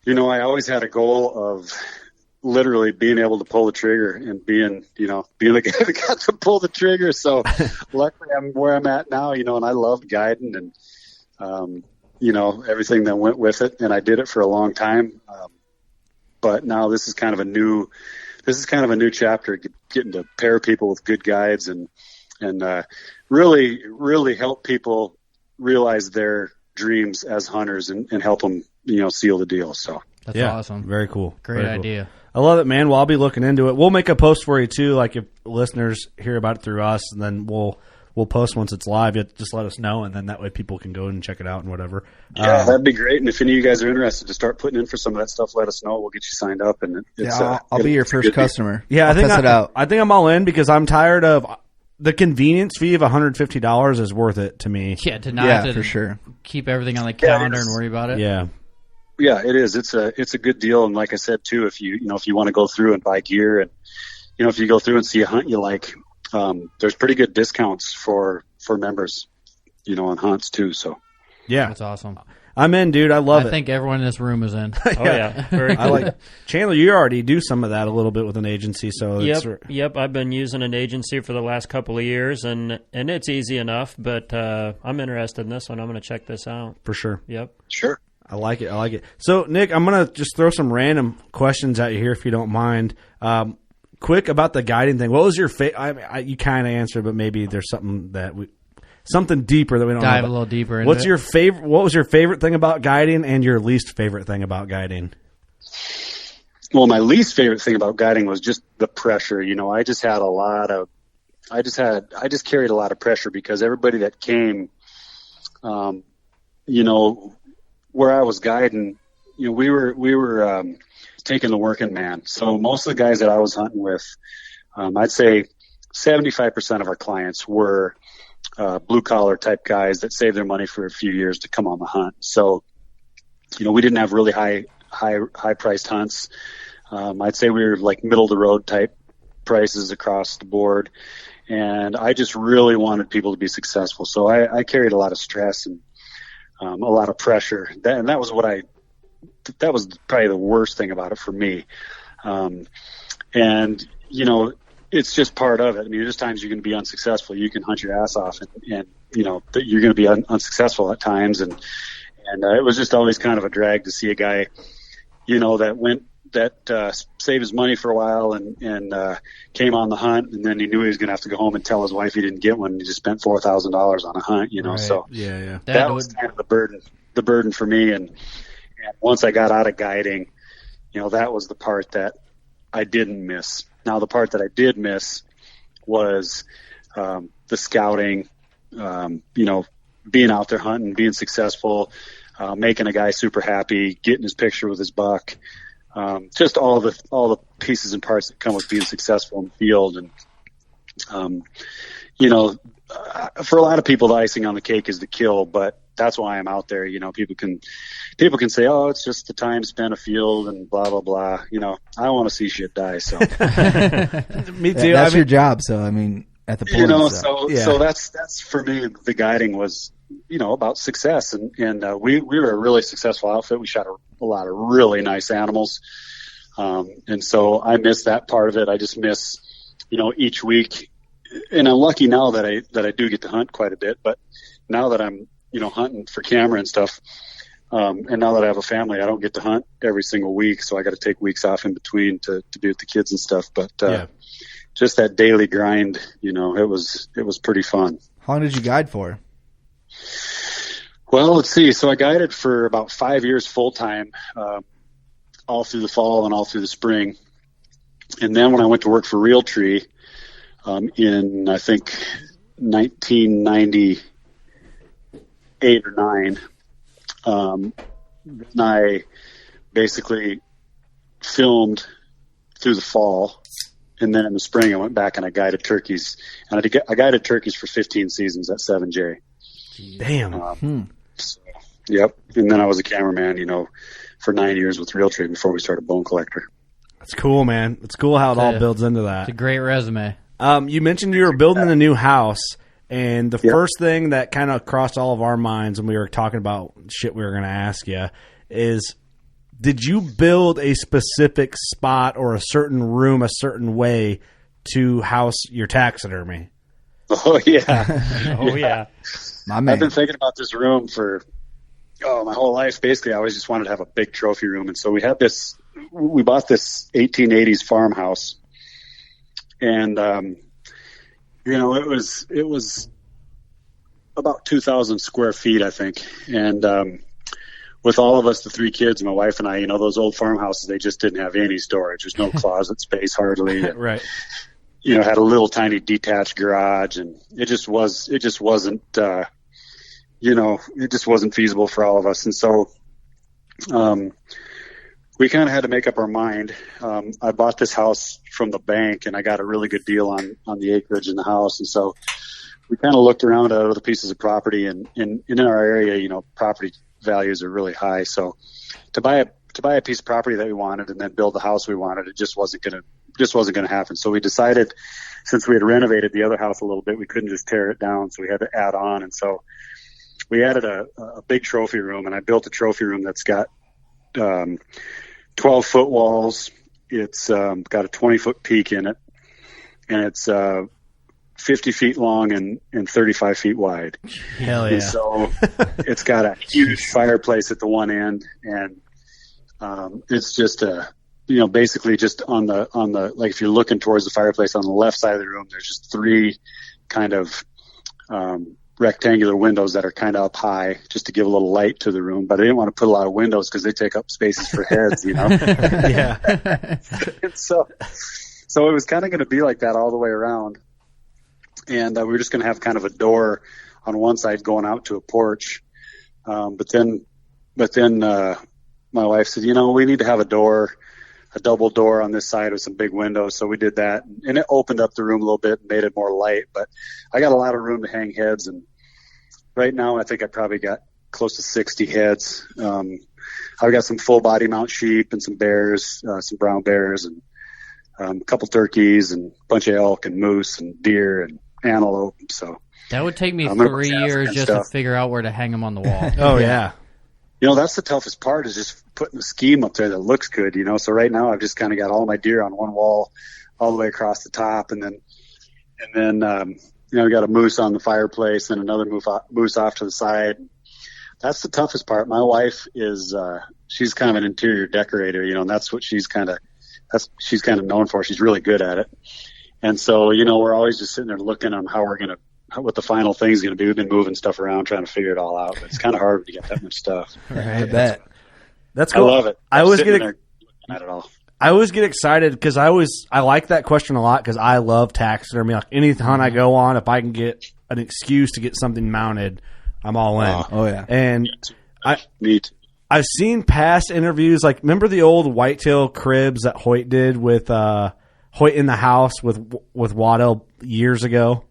always had a goal of literally being able to pull the trigger and being the guy that got to pull the trigger. So luckily I'm where I'm at now, and I loved guiding and, everything that went with it. And I did it for a long time. But now this is kind of a new chapter, getting to pair people with good guides and really, really help people realize their dreams as hunters and help them, seal the deal. So that's awesome. Very cool. Great idea. Cool. I love it, man. Well, I'll be looking into it. We'll make a post for you too. Like if listeners hear about it through us, and then we'll post once it's live. You just let us know, and then that way people can go and check it out and whatever. Yeah, that'd be great. And if any of you guys are interested to start putting in for some of that stuff, let us know. We'll get you signed up. And I'll be your first customer. Yeah, I'll test it out. I think I'm all in because I'm tired of the convenience fee of $150 is worth it to me. Yeah, to not have to for sure. keep everything on the calendar and worry about it. Yeah. Yeah, it is. It's a good deal. And like I said too, if you want to go through and buy gear, and if you go through and see a hunt you like, there's pretty good discounts for members, on hunts too. So yeah, that's awesome. I'm in, dude. I love it. I think everyone in this room is in. Oh yeah, very cool. I like Chandler. You already do some of that a little bit with an agency, so yep. I've been using an agency for the last couple of years, and it's easy enough. But I'm interested in this one. I'm going to check this out for sure. Yep, sure. I like it. So, Nick, I'm going to just throw some random questions at you here if you don't mind. Quick about the guiding thing. What was your favorite? You kind of answered, but maybe there's something something deeper that we don't dive know a little deeper into What's your favorite? What was your favorite thing about guiding and your least favorite thing about guiding? Well, my least favorite thing about guiding was just the pressure. I just carried a lot of pressure because everybody that came, where I was guiding, we were taking the working man. So most of the guys that I was hunting with, I'd say 75% of our clients were blue collar type guys that saved their money for a few years to come on the hunt. So, we didn't have really high priced hunts. I'd say we were like middle of the road type prices across the board. And I just really wanted people to be successful. So I carried a lot of stress and a lot of pressure. That was probably the worst thing about it for me. It's just part of it. I mean, there's times you're going to be unsuccessful. You can hunt your ass off and you're going to be unsuccessful at times. And it was just always kind of a drag to see a guy, that saved his money for a while and came on the hunt, and then he knew he was going to have to go home and tell his wife he didn't get one. And he just spent $4,000 on a hunt, Right. So yeah. That was kind of the burden for me. And once I got out of guiding, that was the part that I didn't miss. Now, the part that I did miss was the scouting, being out there hunting, being successful, making a guy super happy, getting his picture with his buck, just all the pieces and parts that come with being successful in the field. And, for a lot of people, the icing on the cake is the kill, but that's why I'm out there. People can say, oh, it's just the time spent afield and blah, blah, blah. I want to see shit die. So me too. That's your job. So, I mean, at the point. So that's for me, the guiding was, about success. And we were a really successful outfit. We shot a lot of really nice animals. And so I miss that part of it. I just miss, each week. And I'm lucky now that I do get to hunt quite a bit, but now that I'm, hunting for camera and stuff, and now that I have a family, I don't get to hunt every single week. So I got to take weeks off in between to be with the kids and stuff. But, just that daily grind, it was pretty fun. How long did you guide for? Well, let's see. So I guided for about 5 years full time, all through the fall and all through the spring. And then when I went to work for Realtree, in I think 1998 or 9, I basically filmed through the fall. And then in the spring, I went back and I guided turkeys. And I guided turkeys for 15 seasons at 7J. Damn. So, yep. And then I was a cameraman, for 9 years with Realtree before we started Bone Collector. That's cool, man. It's cool how it all builds into that. It's a great resume. You mentioned you were building a new house. And the first thing that kind of crossed all of our minds when we were talking about shit we were going to ask you is, did you build a specific spot or a certain room a certain way to house your taxidermy? Oh, yeah. Oh, yeah. My man. I've been thinking about this room for my whole life. Basically, I always just wanted to have a big trophy room. And so we bought this 1880s farmhouse. And, it was about 2,000 square feet, I think. And, with all of us, the 3 kids, my wife and I, those old farmhouses, they just didn't have any storage. There's no closet space hardly. Right. Had a little tiny detached garage, and it just wasn't, it just wasn't feasible for all of us. And so, we kind of had to make up our mind. I bought this house from the bank, and I got a really good deal on the acreage in the house. And so we kind of looked around at other pieces of property, and in our area, property values are really high. So to buy a piece of property that we wanted and then build the house we wanted, it just wasn't going to happen. So we decided, since we had renovated the other house a little bit, we couldn't just tear it down. So we had to add on. And so we added a big trophy room, and I built a trophy room that's got 12-foot walls. It's got a 20-foot peak in it, and it's 50 feet long and 35 feet wide. Hell yeah. And so it's got a huge fireplace at the one end, and it's just basically just on the like, if you're looking towards the fireplace on the left side of the room, there's just 3 kind of rectangular windows that are kind of up high just to give a little light to the room. But I didn't want to put a lot of windows because they take up spaces for heads, Yeah. And so it was kind of going to be like that all the way around. And we were just going to have kind of a door on one side going out to a porch. But then my wife said, we need to have a double door on this side with some big windows. So we did that, and it opened up the room a little bit and made it more light. But I got a lot of room to hang heads. And right now I think I probably got close to 60 heads. I've got some full body mount sheep and some bears, some brown bears, and a couple turkeys and a bunch of elk and moose and deer and antelope. So that would take me 3 years just to figure out where to hang them on the wall. Oh yeah. That's the toughest part, is just putting a scheme up there that looks good, So right now I've just kind of got all my deer on one wall all the way across the top. And then we got a moose on the fireplace and another moose off to the side. That's the toughest part. My wife is, she's kind of an interior decorator, and that's what she's kind of known for. She's really good at it. And so, we're always just sitting there looking on what the final thing's going to be. We've been moving stuff around, trying to figure it all out. But it's kind of hard to get that much stuff. I bet. That's cool. I love it. I always get looking at it all. I always get excited because I like that question a lot because I love taxidermy. Like any hunt I go on, if I can get an excuse to get something mounted, I'm all in. Oh yeah. And Me too. I've seen past interviews. Like, remember the old Whitetail cribs that Hoyt did with Hoyt in the House with Waddell years ago?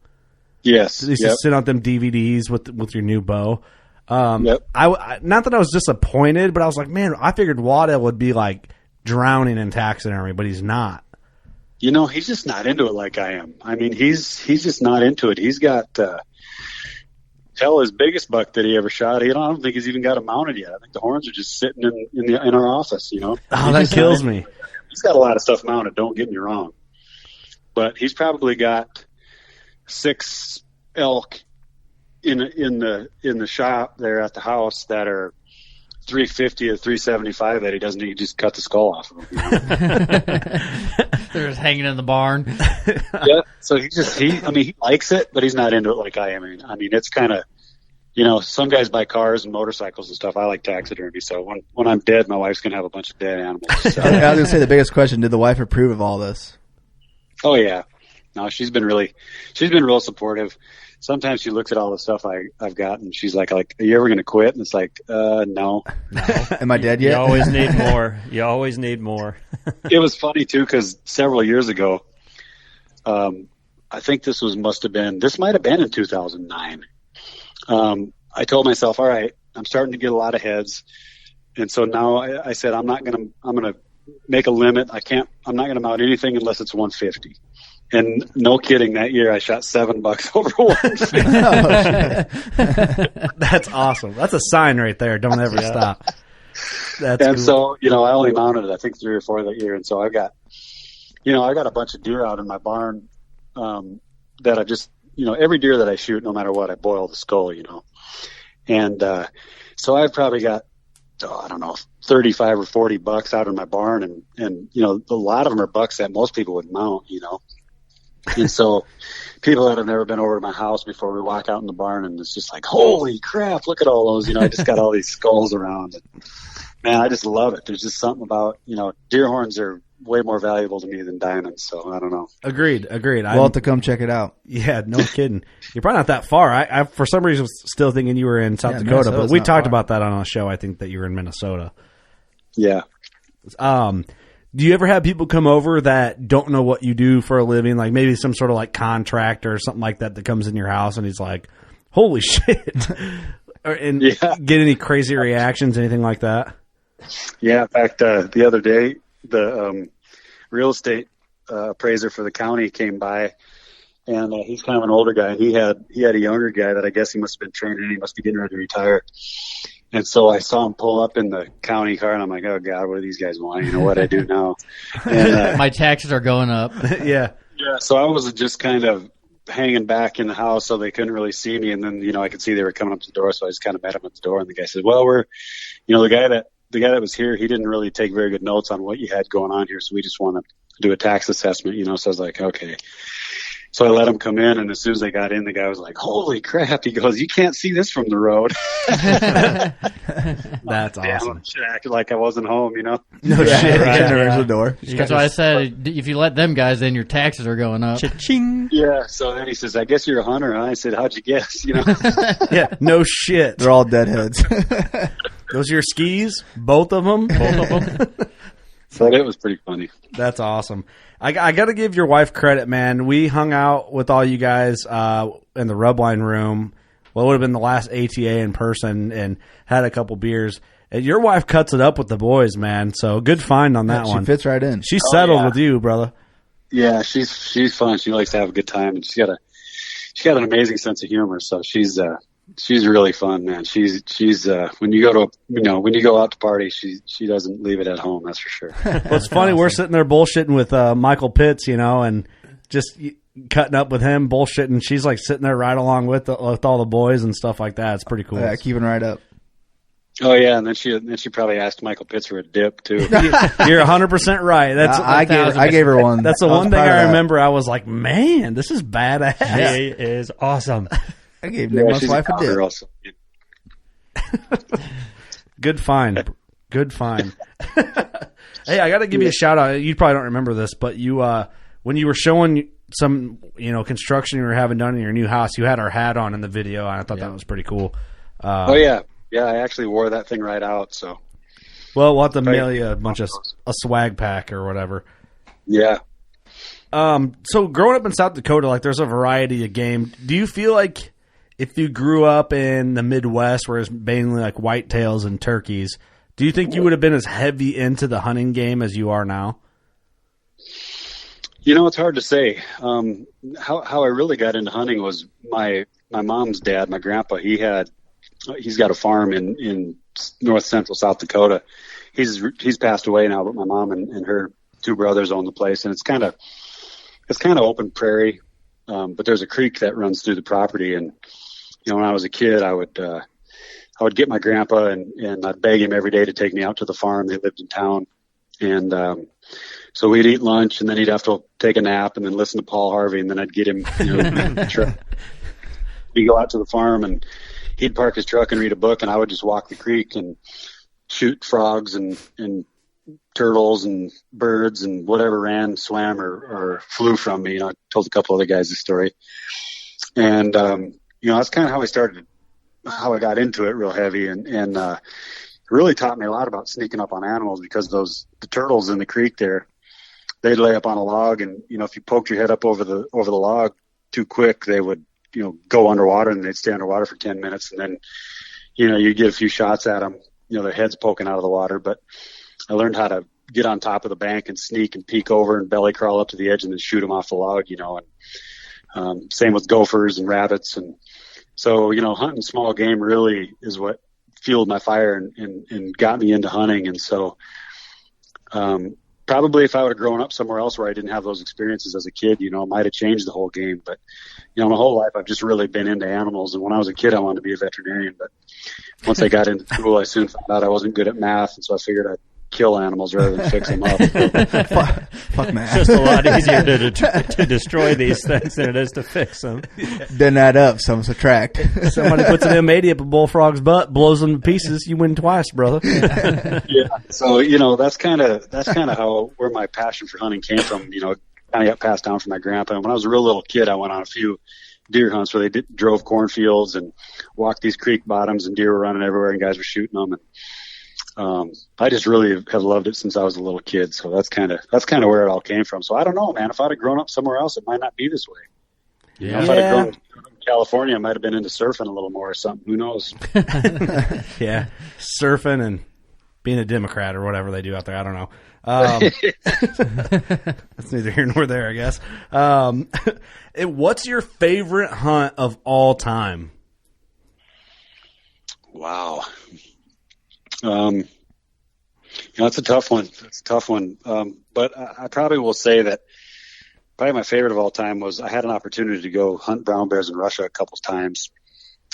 Yes. They used to sit on them DVDs with your new bow. Yep. I not that I was disappointed, but I was like, man, I figured Waddell would be like drowning in taxidermy, but he's not. He's just not into it like I am. I mean, he's just not into it. He's got his biggest buck that he ever shot. I don't think he's even got it mounted yet. I think the horns are just sitting in our office. Oh, that kills me. He's got a lot of stuff mounted. Don't get me wrong, but he's probably got 6 elk in the shop there at the house that are 350 or 375 that he doesn't need to just cut the skull off of them. They're just hanging in the barn. Yeah. So he likes it, but he's not into it like I am. I mean, it's kind of, some guys buy cars and motorcycles and stuff. I like taxidermy. So when I'm dead, my wife's going to have a bunch of dead animals. So. I was going to say the biggest question, did the wife approve of all this? Oh yeah. No, she's been real supportive. Sometimes she looks at all the stuff I've got and she's like, are you ever going to quit? And it's like, no. Am I dead yet? You always need more. You always need more. It was funny too, because several years ago, I think this might have been in 2009. I told myself, all right, I'm starting to get a lot of heads. And so now I said, I'm going to make a limit. I'm not going to mount anything unless it's 150. And no kidding, that year I shot 7 bucks over 150. That's awesome. That's a sign right there. Don't ever stop. That's and cool. So, I only mounted it, I think 3 or 4 that year. And so I've got, I got a bunch of deer out in my barn, that I just, every deer that I shoot, no matter what, I boil the skull, And, so I've probably got, 35 or 40 bucks out in my barn. And, a lot of them are bucks that most people would mount, And so people that have never been over to my house before, we walk out in the barn and it's just like, holy crap, look at all those, I just got all these skulls around. And, man, I just love it. There's just something about, deer horns are way more valuable to me than diamonds. So I don't know. Agreed. We'll have to come check it out. Yeah, no kidding. You're probably not that far. I for some reason was still thinking you were in South Dakota, Minnesota's but we not talked far. about that on a show. I think that you were in Minnesota. Yeah. Do you ever have people come over that don't know what you do for a living? Like maybe some sort of like contractor or something like that comes in your house and he's like, holy shit. And get any crazy reactions, anything like that? Yeah. In fact, the other day, the real estate appraiser for the county came by, and he's kind of an older guy. He had a younger guy that I guess he must have been training. He must be getting ready to retire. And so I saw him pull up in the county car, and I'm like, oh, God, what do these guys want? What I do now? And, my taxes are going up. Yeah. Yeah, so I was just kind of hanging back in the house so they couldn't really see me. And then, I could see they were coming up to the door, so I just kind of met them at the door. And the guy said, well, the guy that was here, he didn't really take very good notes on what you had going on here, so we just want to do a tax assessment, So I was like, okay. So I let him come in, and as soon as they got in, the guy was like, holy crap. He goes, you can't see this from the road. That's awesome. I should have acted like I wasn't home, No Yeah, shit. right. There's the door. That's why I said if you let them guys in, your taxes are going up. Cha-ching. Yeah, so then he says, I guess you're a hunter, huh? I said, how'd you guess? Yeah, no shit. They're all deadheads. Those are your skis? Both of them? So it was pretty funny. That's awesome. I got to give your wife credit, man. We hung out with all you guys in the Rubline room. Well, it would have been the last ATA in person, and had a couple beers. And your wife cuts it up with the boys, man. So good find on that one. She fits right in. She's settled with you, brother. Yeah, she's fun. She likes to have a good time, and she's got an amazing sense of humor. So she's really fun, man. She's when you go out to party, she doesn't leave it at home. That's for sure. Well, it's funny. We're sitting there bullshitting with Michael Pitts, and just cutting up with him, bullshitting. She's like sitting there right along with all the boys and stuff like that. It's pretty cool. Yeah, keeping right up. Oh yeah, and then she probably asked Michael Pitts for a dip too. You're 100% right. That's I gave her one. That's the one thing I remember. I was like, man, this is badass. He is awesome. I gave Nick's wife a dip. Also. Good find. Good find. Hey, I got to give you a shout out. You probably don't remember this, but you when you were showing some construction you were having done in your new house, you had our hat on in the video, and I thought that was pretty cool. Oh yeah. Yeah, I actually wore that thing right out. So, well, we'll have to mail you a swag pack or whatever. Yeah. So growing up in South Dakota, like there's a variety of game. Do you feel like if you grew up in the Midwest, where it's mainly like whitetails and turkeys, do you think you would have been as heavy into the hunting game as you are now? It's hard to say. How I really got into hunting was my mom's dad, my grandpa. He's got a farm in north central South Dakota. He's passed away now, but my mom and her two brothers own the place, and it's kind of open prairie. But there's a creek that runs through the property, and when I was a kid, I would get my grandpa and I'd beg him every day to take me out to the farm. They lived in town, and so we'd eat lunch, and then he'd have to take a nap, and then listen to Paul Harvey, and then I'd get him. We'd go out to the farm, and he'd park his truck and read a book, and I would just walk the creek and shoot frogs and turtles and birds and whatever ran, swam, or flew from me. I told a couple other guys the story, and that's kind of how I got into it real heavy, and it really taught me a lot about sneaking up on animals, because the turtles in the creek there, they'd lay up on a log, and if you poked your head up over the log too quick, they would go underwater, and they'd stay underwater for 10 minutes, and then you get a few shots at them, their heads poking out of the water. But I learned how to get on top of the bank and sneak and peek over and belly crawl up to the edge and then shoot them off the log, and same with gophers and rabbits. And so, hunting small game really is what fueled my fire and got me into hunting. And so, probably if I would have grown up somewhere else where I didn't have those experiences as a kid, it might have changed the whole game. But, my whole life I've just really been into animals. And when I was a kid, I wanted to be a veterinarian. But once I got into school, I soon found out I wasn't good at math. And so I figured I'd kill animals rather than fix them up. Fuck math. It's just a lot easier to destroy these things than it is to fix them. Then add up, some subtract. Somebody puts an M80 up a bullfrog's butt, blows them to pieces, you win twice, brother. Yeah. So, that's kind of where my passion for hunting came from. Kind of got passed down from my grandpa. And when I was a real little kid, I went on a few deer hunts where they drove cornfields and walked these creek bottoms, and deer were running everywhere and guys were shooting them. And I just really have loved it since I was a little kid. So that's kind of where it all came from. So I don't know, man. If I'd have grown up somewhere else, it might not be this way. Yeah. If I'd have grown up in California, I might have been into surfing a little more or something. Who knows? Yeah, surfing and being a Democrat or whatever they do out there. I don't know. That's neither here nor there, I guess. What's your favorite hunt of all time? Wow. That's a tough one. But I probably will say that probably my favorite of all time was I had an opportunity to go hunt brown bears in Russia a couple times.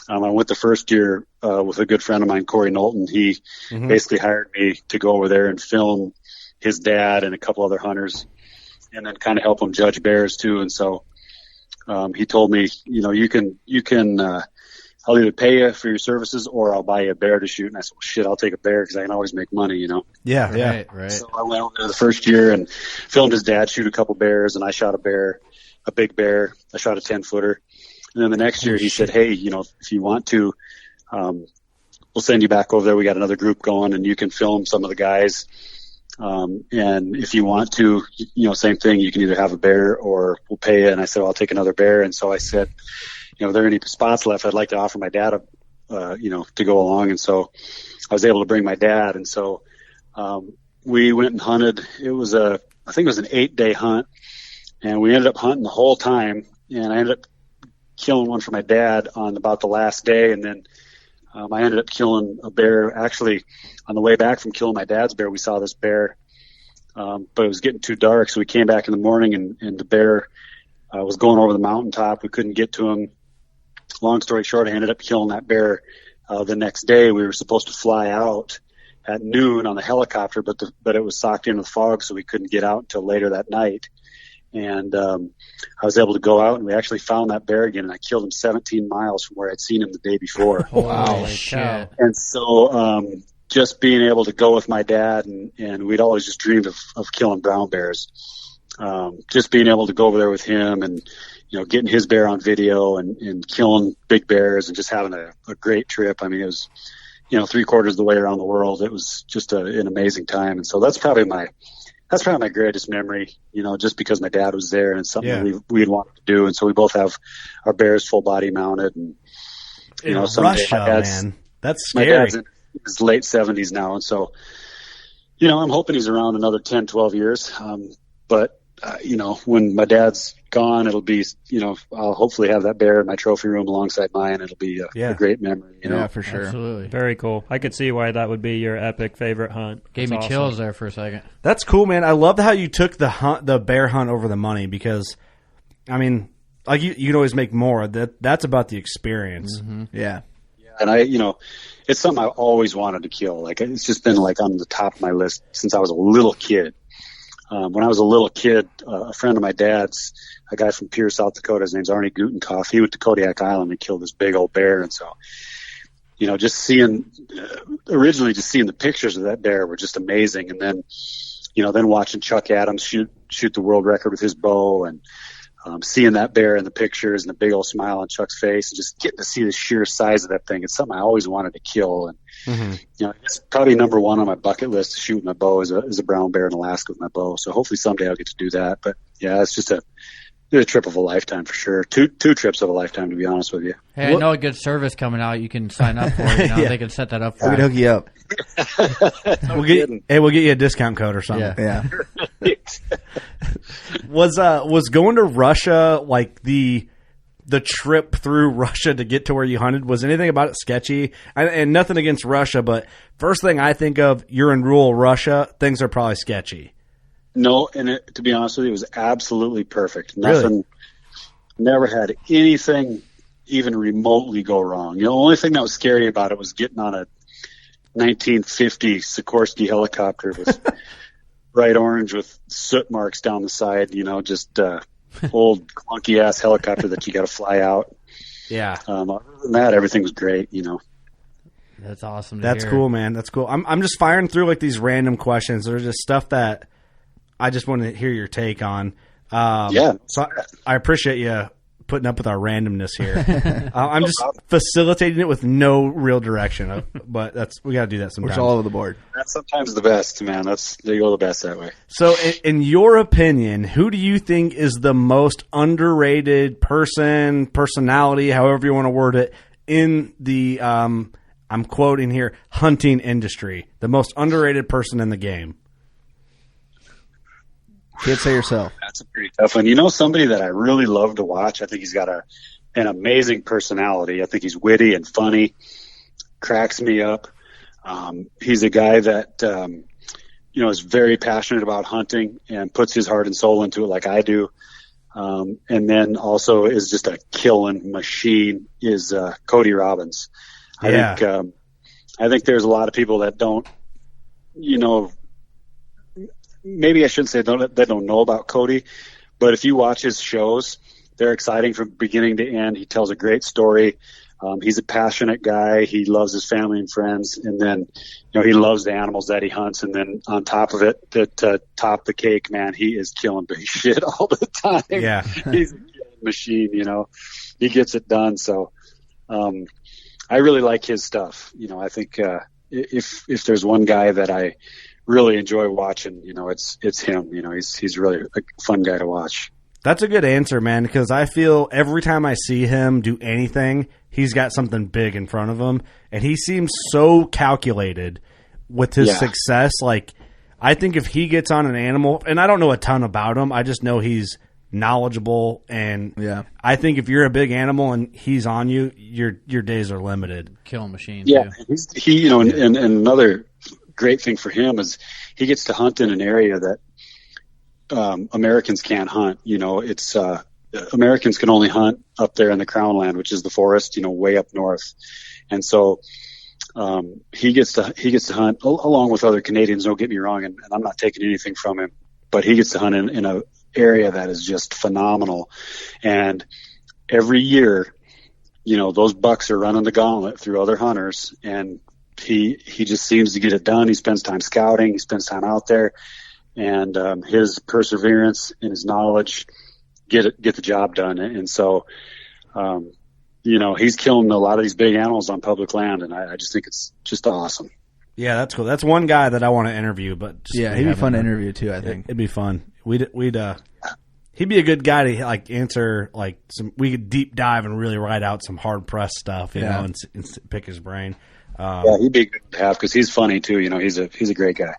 I went the first year with a good friend of mine, Corey Knowlton. He basically hired me to go over there and film his dad and a couple other hunters, and then kind of help them judge bears too. And so he told me, you can I'll either pay you for your services or I'll buy you a bear to shoot. And I said, well, shit, I'll take a bear because I can always make money, Yeah. Right. So I went over there the first year and filmed his dad shoot a couple bears, and I shot a big bear. I shot a 10-footer. And then the next year he said, hey, if you want to, we'll send you back over there. We got another group going and you can film some of the guys. And if you want to, same thing, you can either have a bear or we'll pay you. And I said, well, I'll take another bear. And so I said, are there any spots left? I'd like to offer my dad to go along. And so I was able to bring my dad. And so, we went and hunted. I think it was an 8-day hunt, and we ended up hunting the whole time. And I ended up killing one for my dad on about the last day. And then, I ended up killing a bear. Actually, on the way back from killing my dad's bear, we saw this bear, but it was getting too dark. So we came back in the morning, and the bear was going over the mountaintop. We couldn't get to him. Long story short, I ended up killing that bear the next day. We were supposed to fly out at noon on the helicopter, but it was socked into the fog, so we couldn't get out until later that night. And I was able to go out, and we actually found that bear again, and I killed him 17 miles from where I'd seen him the day before. Wow, shit. And so just being able to go with my dad, and we'd always just dreamed of killing brown bears. Just being able to go over there with him and, getting his bear on video and killing big bears and just having a great trip. I mean, it was, 3/4 of the way around the world. It was just an amazing time. And so that's probably my greatest memory, just because my dad was there and it's something we'd wanted to do. And so we both have our bears full body mounted, and, Russia, man, that's scary. My dad's in his late 70s now. And so, I'm hoping he's around another 10, 12 years. But when my dad's gone, it'll be, I'll hopefully have that bear in my trophy room alongside mine. It'll be a great memory. Yeah, for sure. Absolutely. Very cool. I could see why that would be your epic favorite hunt. Gave me That's chills awesome. there for a second. That's cool, man. I love how you took the bear hunt over the money because, I mean, like you can always make more. That's about the experience. Mm-hmm. Yeah. And it's something I always wanted to kill. Like, it's just been like on the top of my list since I was a little kid. When I was a little kid, a friend of my dad's, a guy from Pierre, South Dakota, his name's Arnie Gutenkopf. He went to Kodiak Island and killed this big old bear. And so, originally just seeing the pictures of that bear were just amazing. And then, then watching Chuck Adams shoot the world record with his bow and, seeing that bear in the pictures and the big old smile on Chuck's face and just getting to see the sheer size of that thing. It's something I always wanted to kill. And, it's probably number one on my bucket list to shoot with my bow is a brown bear in Alaska with my bow. So hopefully someday I'll get to do that. But yeah, it's just a trip of a lifetime for sure. Two trips of a lifetime, to be honest with you. Hey, I know a good service coming out you can sign up for. They can set that up for We you. can hook you up. We'll get you a discount code or something. Yeah. Was going to Russia like the trip through Russia to get to where you hunted? Was anything about it sketchy? And nothing against Russia, but first thing I think of, you're in rural Russia, things are probably sketchy. No, and to be honest with you, it was absolutely perfect. Really? Never had anything even remotely go wrong. The only thing that was scary about it was getting on a 1950 Sikorsky helicopter with bright orange with soot marks down the side, just old clunky ass helicopter that you got to fly out. Yeah. Other than that, everything was great, That's awesome. That's cool, man. That's cool. I'm just firing through like these random questions. There's just stuff that I just want to hear your take on. So I appreciate you putting up with our randomness here. I'm just facilitating it with no real direction, but we got to do that sometimes. We're all over the board. That's sometimes the best, man. They go the best that way. So, in your opinion, who do you think is the most underrated personality, however you want to word it, in the I'm quoting here, hunting industry? The most underrated person in the game. Can't say yourself. That's a pretty tough one. Somebody that I really love to watch, I think he's got an amazing personality. I think he's witty and funny, cracks me up. He's a guy that, is very passionate about hunting and puts his heart and soul into it like I do. And then also is just a killing machine is Cody Robbins. I think there's a lot of people that don't, maybe I shouldn't say they don't know about Cody, but if you watch his shows, they're exciting from beginning to end. He tells a great story. He's a passionate guy. He loves his family and friends. And then, he loves the animals that he hunts. And then on top of it, to top the cake, man, he is killing big shit all the time. Yeah. He's a killing machine, he gets it done. So, I really like his stuff. I think, if there's one guy that I really enjoy watching, it's him. He's really a fun guy to watch. That's a good answer, man, because I feel every time I see him do anything, he's got something big in front of him, and he seems so calculated with his success. Like, I think if he gets on an animal, and I don't know a ton about him, I just know he's knowledgeable, and I think if you're a big animal and he's on you, your days are limited. Killing machine. Yeah, too. he and another great thing for him is he gets to hunt in an area that Americans can't hunt. It's Americans can only hunt up there in the Crown Land, which is the forest, way up north. And so he gets to hunt along with other Canadians. Don't get me wrong, and I'm not taking anything from him, but he gets to hunt in a area that is just phenomenal. And every year, those bucks are running the gauntlet through other hunters, and he just seems to get it done. He spends time scouting. He spends time out there, and his perseverance and his knowledge get the job done. And so, he's killing a lot of these big animals on public land, and I just think it's just awesome. Yeah, that's cool. That's one guy that I want to interview, but he'd be fun to interview too. I think it'd be fun. He'd be a good guy to answer some. We could deep dive and really write out some hard press stuff, and pick his brain. He'd be good to have because he's funny too. He's a great guy.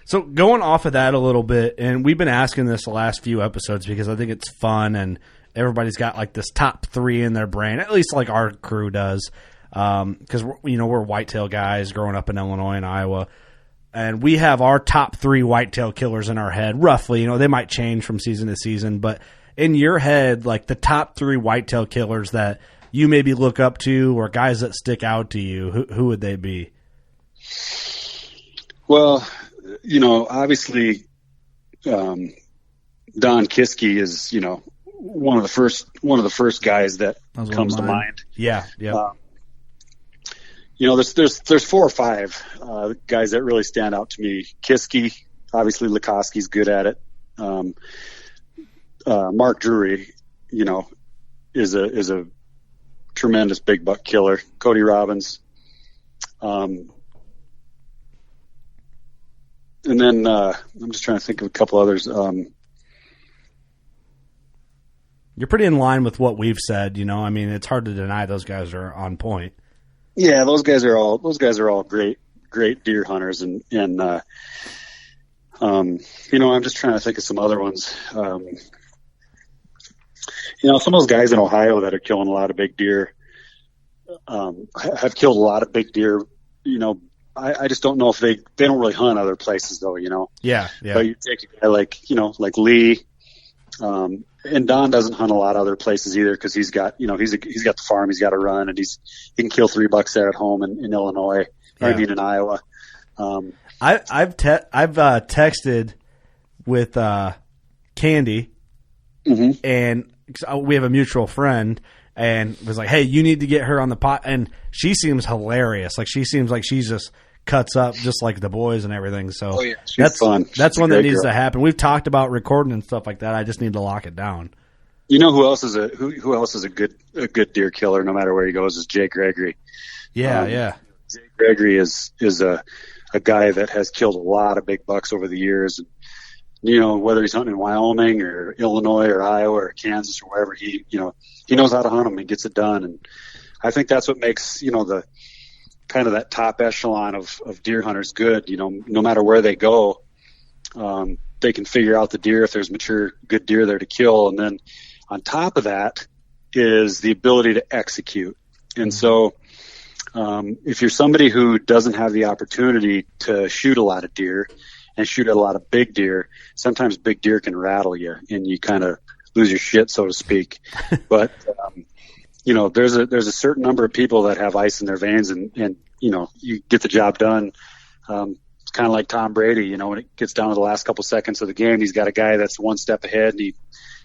So going off of that a little bit, and we've been asking this the last few episodes because I think it's fun and everybody's got like this top 3 in their brain, at least like our crew does, because we're whitetail guys growing up in Illinois and Iowa, and we have our top 3 whitetail killers in our head, roughly. They might change from season to season, but in your head, like the top 3 whitetail killers that you maybe look up to or guys that stick out to you, who would they be? Well, obviously, Don Kiske is, one of the first guys that comes to mind. Yeah. There's 4 or 5 guys that really stand out to me. Kiske, obviously, Likoski's good at it. Mark Drury, is a tremendous big buck killer. Cody Robbins. And then I'm just trying to think of a couple others. You're pretty in line with what we've said. I mean, it's hard to deny those guys are on point. Yeah, those guys are all great deer hunters, and I'm just trying to think of some other ones. Some of those guys in Ohio that are killing a lot of big deer have killed a lot of big deer. I just don't know if they don't really hunt other places though. Yeah. But you take a guy like Lee. And Don doesn't hunt a lot of other places either because he's got the farm he's got to run, and he can kill 3 bucks there at home in Illinois. Yeah. I mean in Iowa. I've texted with Candy, and we have a mutual friend, and was like, "Hey, you need to get her on the pot." And she seems hilarious. Like she seems like she's just cuts up just like the boys and everything. So that's fun. That's one that needs to happen. We've talked about recording and stuff like that. I just need to lock it down. Who else is a good deer killer no matter where he goes is Jay Gregory. Yeah. Jay Gregory is a guy that has killed a lot of big bucks over the years. Whether he's hunting in Wyoming or Illinois or Iowa or Kansas or wherever, he knows how to hunt them and gets it done. And I think that's what makes the kind of that top echelon of deer hunters good. No matter where they go, they can figure out the deer if there's mature good deer there to kill. And then on top of that is the ability to execute. And so if you're somebody who doesn't have the opportunity to shoot a lot of deer and shoot at a lot of big deer, sometimes big deer can rattle you and you kind of lose your shit, so to speak. But there's a certain number of people that have ice in their veins, and you get the job done. It's kind of like Tom Brady. When it gets down to the last couple seconds of the game, he's got a guy that's one step ahead, and he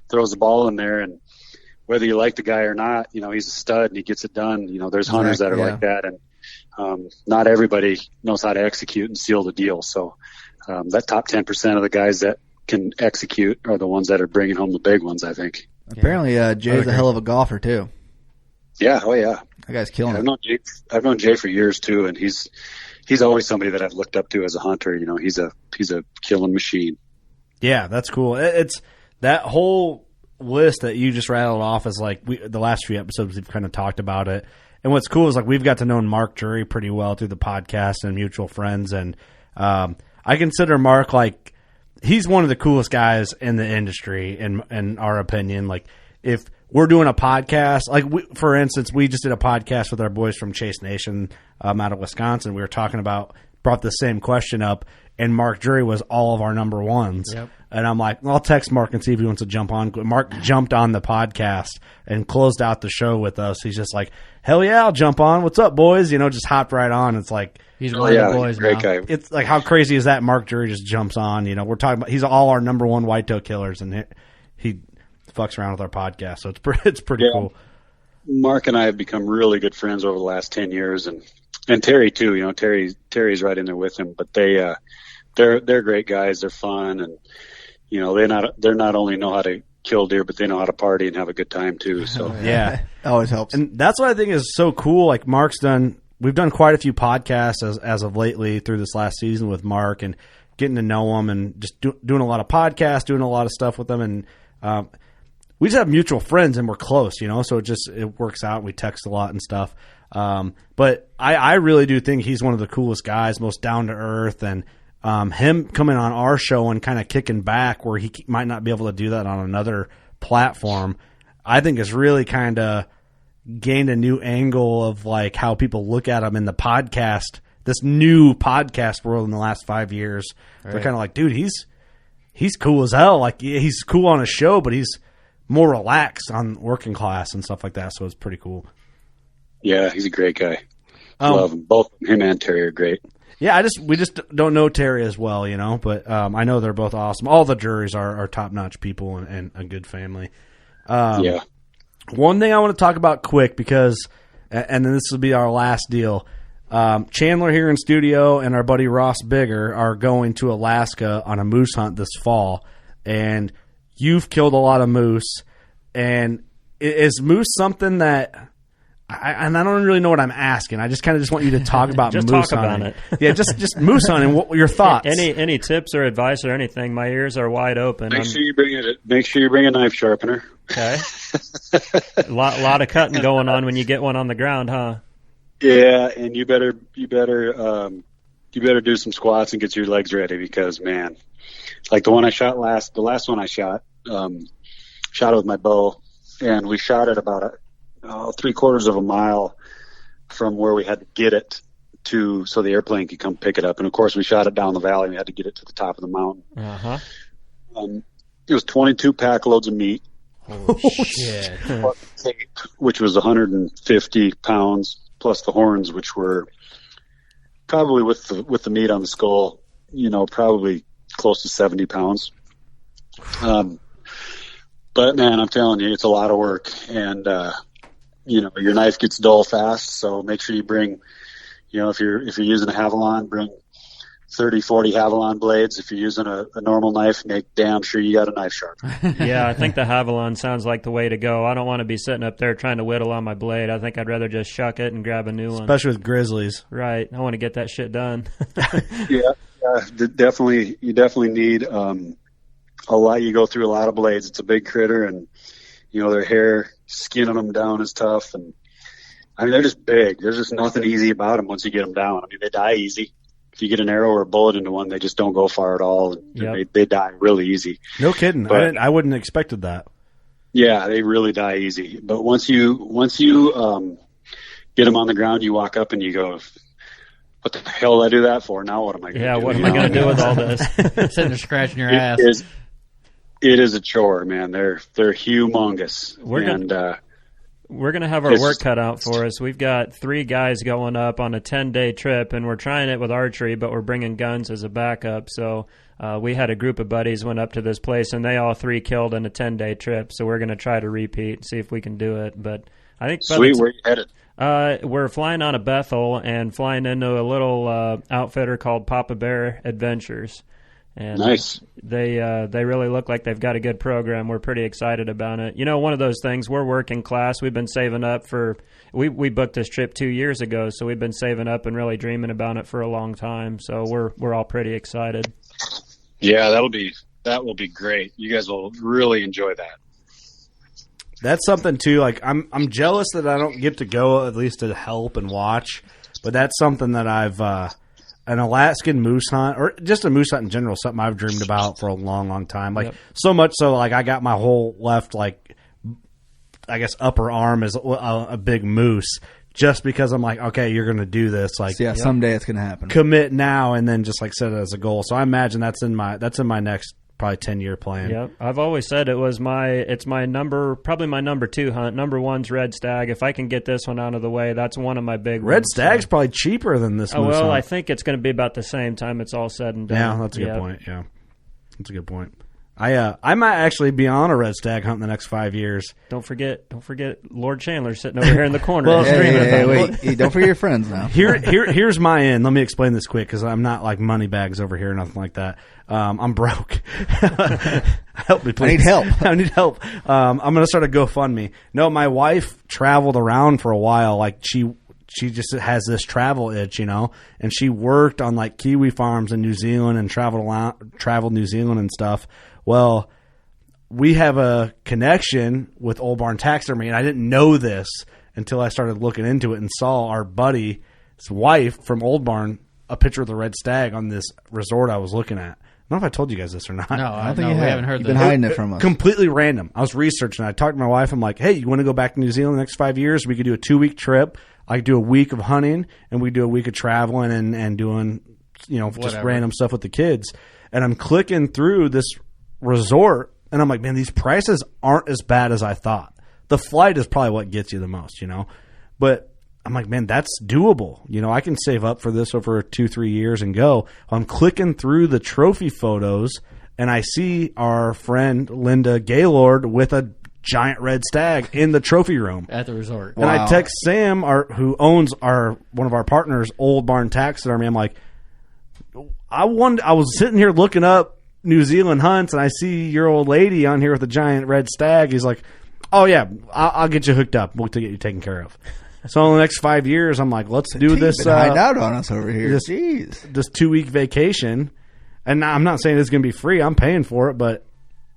throws the ball in there. And whether you like the guy or not, he's a stud and he gets it done. There's hunters that are like that, and not everybody knows how to execute and seal the deal. So that top 10% of the guys that can execute are the ones that are bringing home the big ones, I think. Apparently, Jay's a hell of a golfer too. Yeah, oh yeah. That guy's killing it. I've known Jay for years too, and he's always somebody that I've looked up to as a hunter. He's a killing machine. Yeah, that's cool. It's that whole list that you just rattled off is like the last few episodes we've kind of talked about it. And what's cool is like we've got to know Mark Drury pretty well through the podcast and mutual friends, and I consider Mark like he's one of the coolest guys in the industry in our opinion. Like if we're doing a podcast, like for instance, we just did a podcast with our boys from Chase Nation out of Wisconsin. We were brought the same question up, and Mark Drury was all of our number ones. Yep. And I'm like, well, I'll text Mark and see if he wants to jump on. Mark jumped on the podcast and closed out the show with us. He's just like, hell yeah, I'll jump on. What's up, boys? Just hopped right on. It's like, he's one of the boys, great guy. It's like, how crazy is that? Mark Drury just jumps on. We're talking about, he's all our number one whitetail killers, and he fucks around with our podcast. So it's pretty cool. Mark and I have become really good friends over the last 10 years, and Terry too. Terry's right in there with him, but they're great guys. They're fun, and they're not only know how to kill deer, but they know how to party and have a good time too. So yeah, always helps. And that's what I think is so cool. Like we've done quite a few podcasts as of lately through this last season with Mark, and getting to know him, and just doing a lot of podcasts, doing a lot of stuff with them, and we just have mutual friends and we're close, so it works out. We text a lot and stuff. But I really do think he's one of the coolest guys, most down to earth, and him coming on our show and kind of kicking back where he might not be able to do that on another platform, I think has really kind of gained a new angle of like how people look at him in the podcast, this new podcast world in the last 5 years. Right. They're kind of like, dude, he's cool as hell. Like he's cool on a show, but he's more relaxed on working class and stuff like that. So it's pretty cool. Yeah, he's a great guy. Love him. Both him and Terry are great. Yeah, we just don't know Terry as well, you know, but I know they're both awesome. All the juries are top-notch people and a good family. Yeah. One thing I want to talk about quick because, and then this will be our last deal, Chandler here in studio and our buddy Ross Bigger are going to Alaska on a moose hunt this fall, and you've killed a lot of moose, and is moose something that... and I don't really know what I'm asking. I just kind of just want you to talk about just moose talk hunting. about it. Yeah, just moose hunting. What were your thoughts? Any tips or advice or anything? My ears are wide open. Make sure you bring a knife sharpener. Okay. a lot of cutting going on when you get one on the ground, huh? Yeah, and you better do some squats and get your legs ready because, man, like the one I shot the last one I shot it with my bow, and we shot it about 3/4 of a mile from where we had to get it to so the airplane could come pick it up. And of course we shot it down the valley and we had to get it to the top of the mountain. Uh-huh. It was 22 pack loads of meat. Oh, shit. Which was 150 pounds plus the horns, which were probably with the meat on the skull, you know, probably close to 70 pounds. But man, I'm telling you, it's a lot of work, and you know, your knife gets dull fast, so make sure you bring, you know, if you're using a Havalon, bring 30, 40 Havalon blades. If you're using a normal knife, make damn sure you got a knife sharpener. Yeah, I think the Havalon sounds like the way to go. I don't want to be sitting up there trying to whittle on my blade. I think I'd rather just shuck it and grab a new one. Especially with grizzlies. Right. I want to get that shit done. Yeah, definitely. You definitely need a lot. You go through a lot of blades. It's a big critter, and you know, their hair, skinning them down is tough. And I mean, they're just big. There's just nothing easy about them once you get them down. I mean, they die easy. If you get an arrow or a bullet into one, they just don't go far at all. And yep. they die really easy. No kidding. But, I wouldn't have expected that. Yeah, they really die easy. But once you get them on the ground, you walk up and you go, what the hell did I do that for? Now what am I going to do? Yeah, what am I going to do with all this? Sitting there scratching your ass. It is a chore, man. They're humongous. We're going to have our work cut out for us. We've got 3 guys going up on a 10-day trip, and we're trying it with archery, but we're bringing guns as a backup. So we had a group of buddies went up to this place, and they all 3 killed in a 10-day trip. So we're going to try to repeat and see if we can do it. But I think sweet. Where you headed? We're flying on a Bethel and flying into a little outfitter called Papa Bear Adventures. And nice. They really look like they've got a good program. We're pretty excited about it. You know, one of those things, we're working class. We've been saving up for we booked this trip 2 years ago, so we've been saving up and really dreaming about it for a long time. So we're all pretty excited. Yeah, that will be great. You guys will really enjoy that. That's something too. Like I'm jealous that I don't get to go at least to help and watch, but that's something that I've an Alaskan moose hunt, or just a moose hunt in general, something I've dreamed about for a long, long time. Like, so much so, like, I got my whole left, like, I guess, upper arm is a big moose, just because I'm like, okay, you're going to do this. Like, so someday it's going to happen. Commit now, and then just, like, set it as a goal. So I imagine that's in my next probably 10-year plan. Yep. I've always said it's my number 2 hunt. Number 1's red stag. If I can get this one out of the way, that's one of my big red ones. stag's probably cheaper than this moose hunt. I think it's going to be about the same time it's all said and done. Yeah, that's a good point. Yeah, that's a good point. I might actually be on a red stag hunt in the next 5 years. Don't forget Lord Chandler sitting over here in the corner. Well, wait, don't forget your friends now. Here's my end. Let me explain this quick because I'm not like money bags over here or nothing like that. I'm broke. Help me, please. I need help. I'm going to start a GoFundMe. No, my wife traveled around for a while. Like she just has this travel itch, you know, and she worked on like kiwi farms in New Zealand and traveled New Zealand and stuff. Well, we have a connection with Old Barn Taxidermy, and I didn't know this until I started looking into it and saw our buddy's wife from Old Barn a picture of the red stag on this resort I was looking at. I don't know if I told you guys this or not. No, I don't think you we have. haven't heard You've that. been hiding it from us. Completely random. I was researching. I talked to my wife. I'm like, hey, you want to go back to New Zealand the next 5 years? We could do a 2-week trip. I could do a week of hunting, and we do a week of traveling and doing, just Whatever. random stuff with the kids. And I'm clicking through this resort, and I'm like, man, these prices aren't as bad as I thought. The flight is probably what gets you the most, But I'm like, man, that's doable. I can save up for this over 2-3 years and go. I'm clicking through the trophy photos, and I see our friend Linda Gaylord with a giant red stag in the trophy room At the resort. And I text Sam, who owns one of our partners, Old Barn Taxidermy. I'm like, I was sitting here looking up New Zealand hunts, and I see your old lady on here with a giant red stag. He's like, oh yeah, I'll get you hooked up. We'll get you taken care of. So in the next 5 years, I'm like, let's do this. Hide out on us over here. This 2-week vacation. And I'm not saying it's going to be free. I'm paying for it, but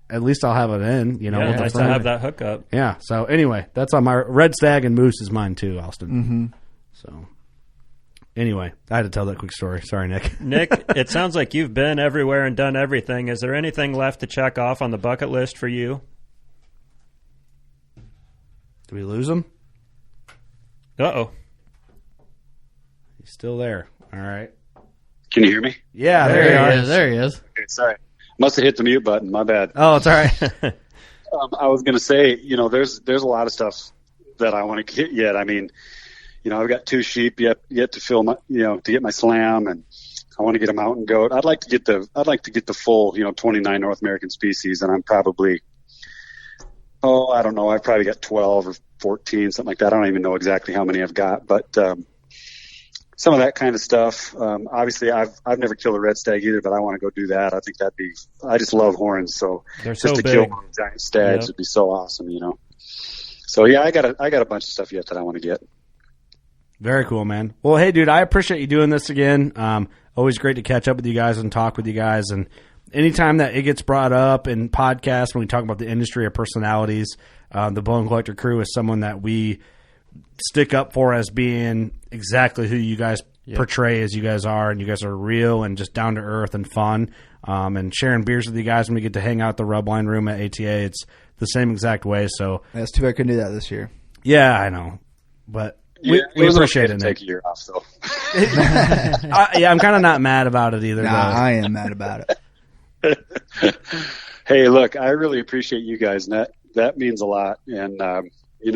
at least I'll have it in. Yeah, nice to have that hookup. Yeah. So anyway, that's on my red stag, and moose is mine too, Austin. Mm-hmm. So anyway, I had to tell that quick story. Sorry, Nick. Nick, it sounds like you've been everywhere and done everything. Is there anything left to check off on the bucket list for you? Did we lose him? Uh-oh. He's still there. All right. Can you hear me? Yeah, There there he you are. is. There he is. Okay, sorry. Must have hit the mute button. My bad. Oh, it's all right. I was going to say, there's a lot of stuff that I want to get yet. I mean, I've got 2 sheep yet to fill my, to get my slam, and I want to get a mountain goat. I'd like to get the full, 29 North American species, and I'm probably, I don't know. I've probably got 12 or 14, something like that. I don't even know exactly how many I've got, but some of that kind of stuff. Obviously, I've never killed a red stag either, but I want to go do that. I think I just love horns, so They're just so to big. kill one of the giant stags would be so awesome, So yeah, I got a bunch of stuff yet that I want to get. Very cool, man. Well, hey, dude, I appreciate you doing this again. Always great to catch up with you guys and talk with you guys. And anytime that it gets brought up in podcasts when we talk about the industry or personalities, the Bone Collector crew is someone that we stick up for as being exactly who you guys portray as you guys are. And you guys are real and just down to earth and fun. And sharing beers with you guys when we get to hang out at the rub line room at ATA, it's the same exact way. So That's too bad I couldn't do that this year. yeah, I know. But we was appreciate okay it, to Nick. take a year off, so. I'm kind of not mad about it either. Nah, though. I am mad about it. Hey, look, I really appreciate you guys, and that means a lot. And we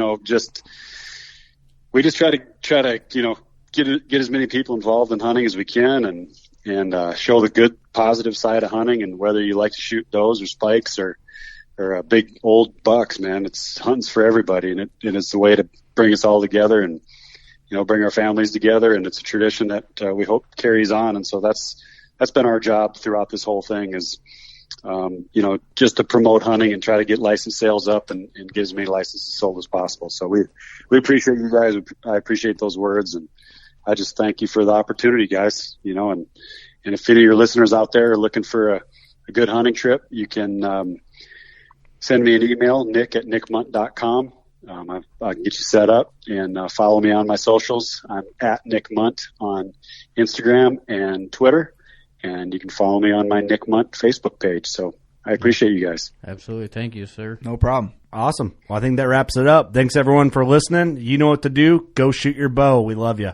just try to get as many people involved in hunting as we can, and show the good, positive side of hunting. And whether you like to shoot does or spikes or big old bucks, man, hunting's for everybody, and it's the way to bring us all together and bring our families together. And it's a tradition that we hope carries on. And so that's been our job throughout this whole thing is. Just to promote hunting and try to get license sales up and get as many licenses sold as possible. So we appreciate you guys. I appreciate those words, and I just thank you for the opportunity, guys. And if any of your listeners out there are looking for a good hunting trip, you can send me an email, nick@nickmundt.com. I can get you set up, and follow me on my socials. I'm at Nick Mundt on Instagram and Twitter. And you can follow me on my Nick Mundt Facebook page. So I appreciate you guys. Absolutely. Thank you, sir. No problem. Awesome. Well, I think that wraps it up. Thanks, everyone, for listening. You know what to do. Go shoot your bow. We love you.